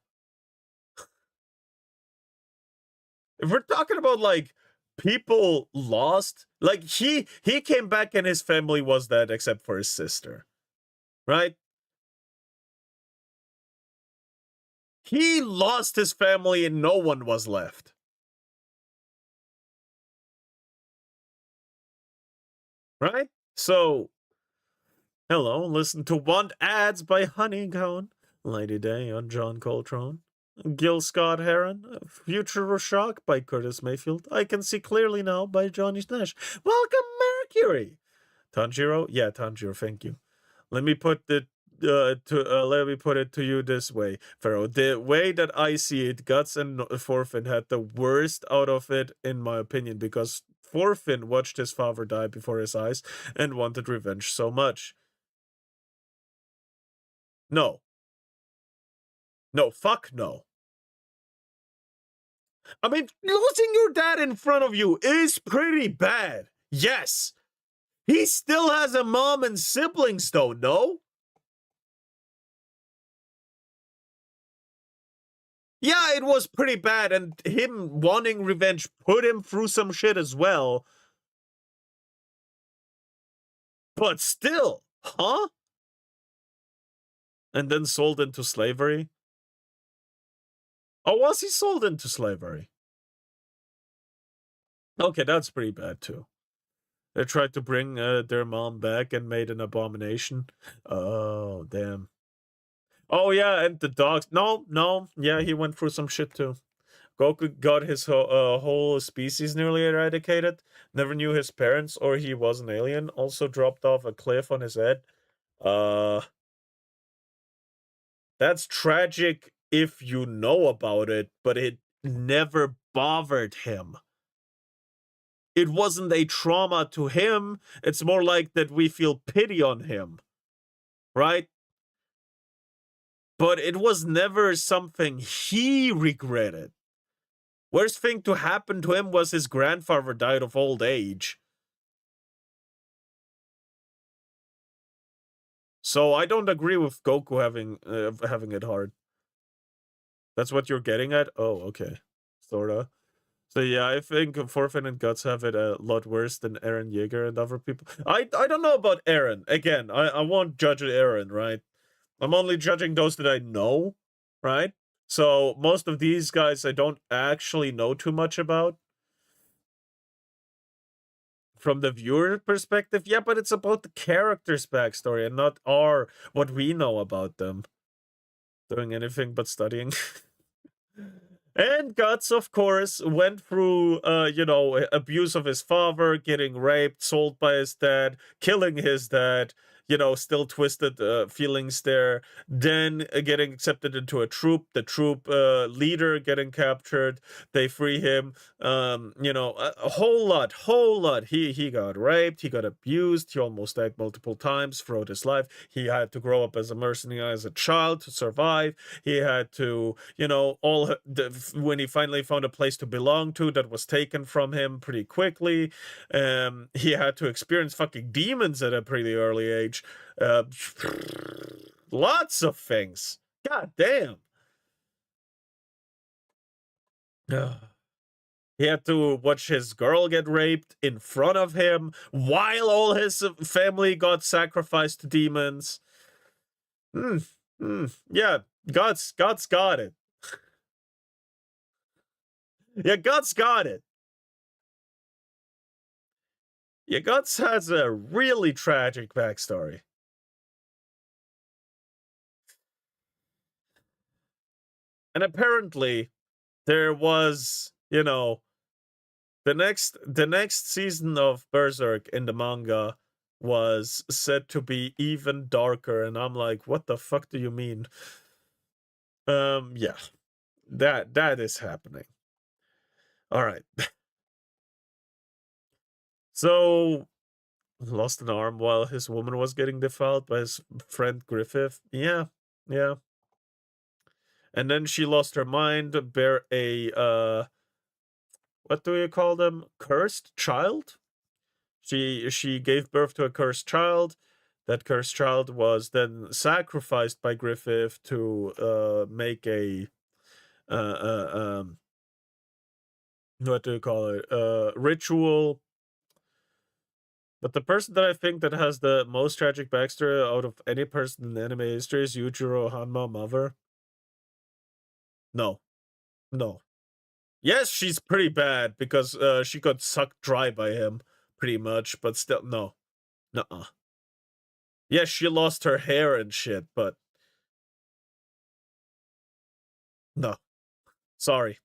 If we're talking about like people lost, like he came back and his family was dead except for his sister, right? He lost his family and no one was left. Right? So, hello, listen to Want Ads by Honeycomb, Lady Day on John Coltrane, Gil Scott Heron, Future Shock by Curtis Mayfield, I Can See Clearly Now by Johnny Nash. Welcome, Mercury! Tanjiro? Yeah, Tanjiro, thank you. Let me put it to you this way, Pharaoh. The way that I see it, Guts and Thorfinn had the worst out of it, in my opinion, because Thorfinn watched his father die before his eyes and wanted revenge so much. No. No, fuck no. I mean, losing your dad in front of you is pretty bad. Yes. He still has a mom and siblings, though, no? Yeah, it was pretty bad, and him wanting revenge put him through some shit as well. But still, huh? And then sold into slavery? Oh, was he sold into slavery? Okay, that's pretty bad, too. They tried to bring their mom back and made an abomination. Oh, damn. Oh, yeah, and the dogs. No. Yeah, he went through some shit, too. Goku got his whole species nearly eradicated. Never knew his parents, or he was an alien. Also dropped off a cliff on his head. That's tragic if you know about it, but it never bothered him. It wasn't a trauma to him. It's more like that we feel pity on him, right? But it was never something he regretted. Worst thing to happen to him was his grandfather died of old age. So I don't agree with Goku having it hard. That's what you're getting at? Oh, okay. Sorta. So yeah, I think Forfeit and Guts have it a lot worse than Eren Yeager and other people. I don't know about Eren. Again, I won't judge Eren, right? I'm only judging those that I know, right? So most of these guys I don't actually know too much about. From the viewer perspective, yeah, but it's about the character's backstory and not what we know about them. Doing anything but studying. And Guts, of course, went through, abuse of his father, getting raped, sold by his dad, killing his dad, still twisted feelings there. Then getting accepted into a troop, the troop leader getting captured. They free him. A whole lot. He got raped, he got abused, he almost died multiple times throughout his life. He had to grow up as a mercenary as a child to survive. He had to, when he finally found a place to belong to that was taken from him pretty quickly, he had to experience fucking demons at a pretty early age. Lots of things. God damn. He had to watch his girl get raped in front of him while all his family got sacrificed to demons. Yeah, Guts got it. Yeah, Guts got it. Yeah, Guts has a really tragic backstory. And apparently, there was, the next season of Berserk in the manga was said to be even darker, and I'm like, what the fuck do you mean? Yeah. That is happening. All right. So, lost an arm while his woman was getting defiled by his friend Griffith. Yeah. And then she lost her mind, bear a what do you call them? Cursed child? She gave birth to a cursed child. That cursed child was then sacrificed by Griffith to make a what do you call it? Ritual. But the person that I think that has the most tragic backstory out of any person in anime history is Yujiro Hanma mother. No. Yes, she's pretty bad because she got sucked dry by him, pretty much, but still, no. Nuh-uh. Yes, she lost her hair and shit, but... No. Sorry.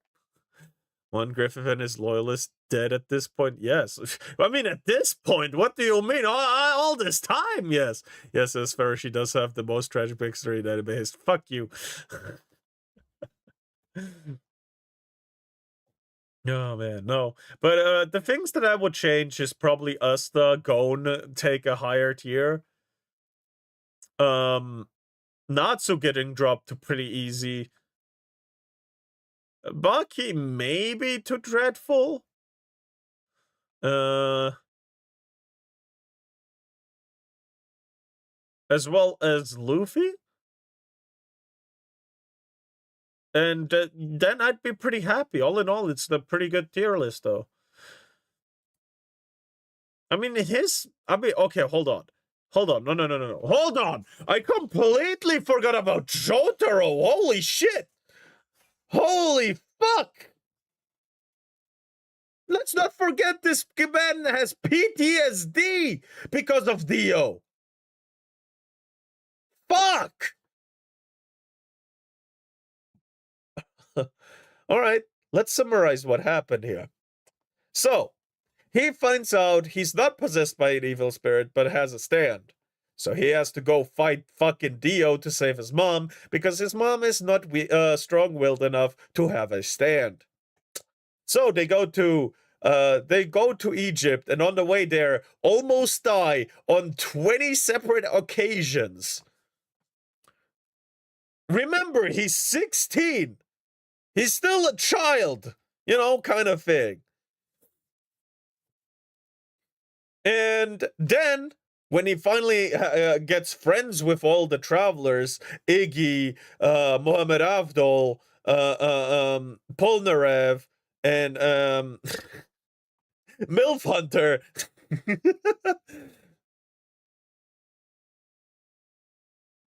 One Griffith and his loyalist dead at this point? Yes. I mean, at this point, what do you mean? All this time? Yes. Yes, as far as she does have the most tragic backstory in anime history. Fuck you. No, man, no. But the things that I would change is probably Asta, Gon take a higher tier. Natsu getting dropped to pretty easy. Baki maybe to dreadful. As well as Luffy. And then I'd be pretty happy. All in all, it's a pretty good tier list, though. I mean, okay, hold on. No. Hold on. I completely forgot about Jotaro. Holy shit. Holy fuck. Let's not forget this man has PTSD because of Dio. Fuck. All right, let's summarize what happened here. So, he finds out he's not possessed by an evil spirit, but has a stand. So he has to go fight fucking Dio to save his mom, because his mom is not strong-willed enough to have a stand. So they go to Egypt, and on the way there, almost die on 20 separate occasions. Remember, he's 16. He's still a child, you know, kind of thing. And then, when he finally gets friends with all the travelers, Iggy, Mohammed Avdol, Polnarev, and Milf Hunter.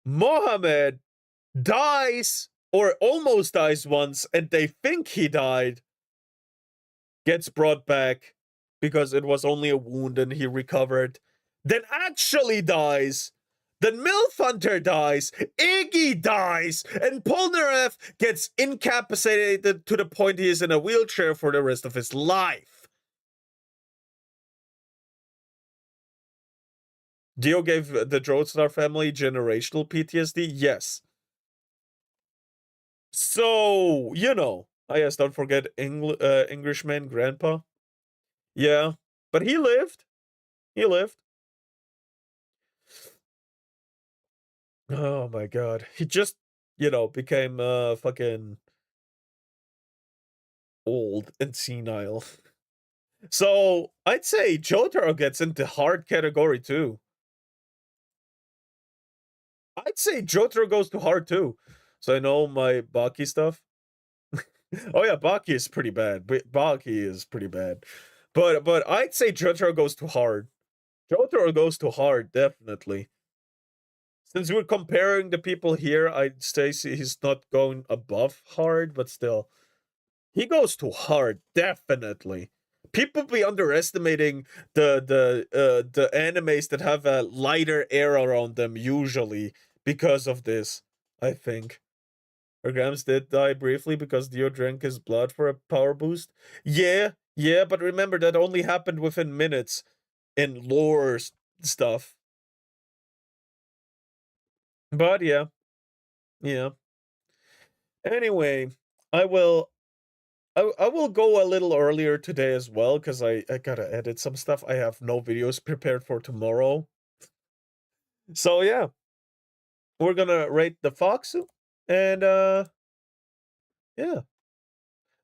Mohammed dies, or almost dies once, and they think he died, gets brought back because it was only a wound and he recovered, then actually dies, then Milf Hunter dies, Iggy dies, and Polnareff gets incapacitated to the point he is in a wheelchair for the rest of his life. Dio gave the Joestar family generational PTSD? Yes. So, you know, yes, don't forget Englishman Grandpa. Yeah, but he lived. He lived. Oh my god. He just, you know, became fucking old and senile. So, I'd say Jotaro gets into hard category too. I'd say Jotaro goes to hard too. So I know my Baki stuff. Oh yeah, Baki is pretty bad. Baki is pretty bad. But I'd say Jotaro goes to hard. Jotaro goes to hard, definitely. Since we're comparing the people here, I'd say he's not going above hard, but still. He goes to hard, definitely. People be underestimating the animes that have a lighter air around them usually because of this, I think. Grams did die briefly because Dio drank his blood for a power boost. Yeah, but remember that only happened within minutes in lore stuff. But yeah. Anyway, I will go a little earlier today as well, because I gotta edit some stuff. I have no videos prepared for tomorrow. So yeah. We're gonna rate the Foxu, and yeah.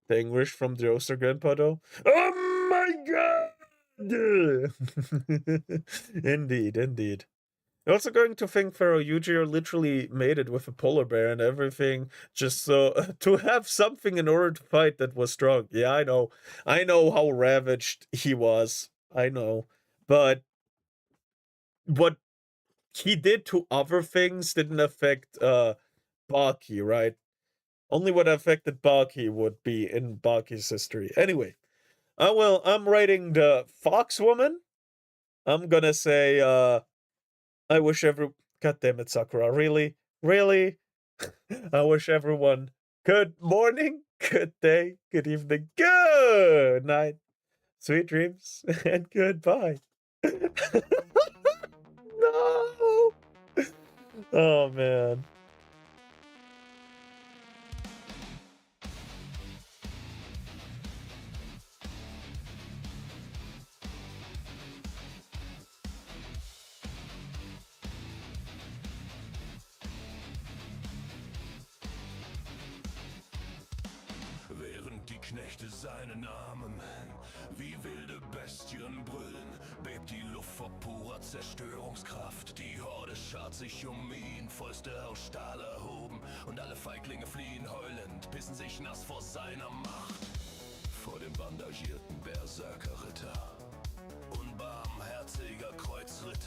The English from the Oster Grandpa though. Oh my god! Indeed. You're also going to think Pharaoh Yuji literally made it with a polar bear and everything, just so to have something in order to fight that was strong. Yeah, I know how ravaged he was. I know, but what he did to other things didn't affect Baki, right? Only what affected Baki would be in Baki's history. Anyway, I'm rating the Fox Woman. I'm gonna say I wish God damn it, Sakura. Really? I wish everyone good morning, good day, good evening, good night, sweet dreams, and goodbye. No! Oh, man. seinen Namen. Wie wilde Bestien brüllen, bebt die Luft vor purer Zerstörungskraft. Die Horde schart sich um ihn, Fäuste aus Stahl erhoben. Und alle Feiglinge fliehen heulend, pissen sich nass vor seiner Macht. Vor dem bandagierten Berserkerritter, unbarmherziger Kreuzritter.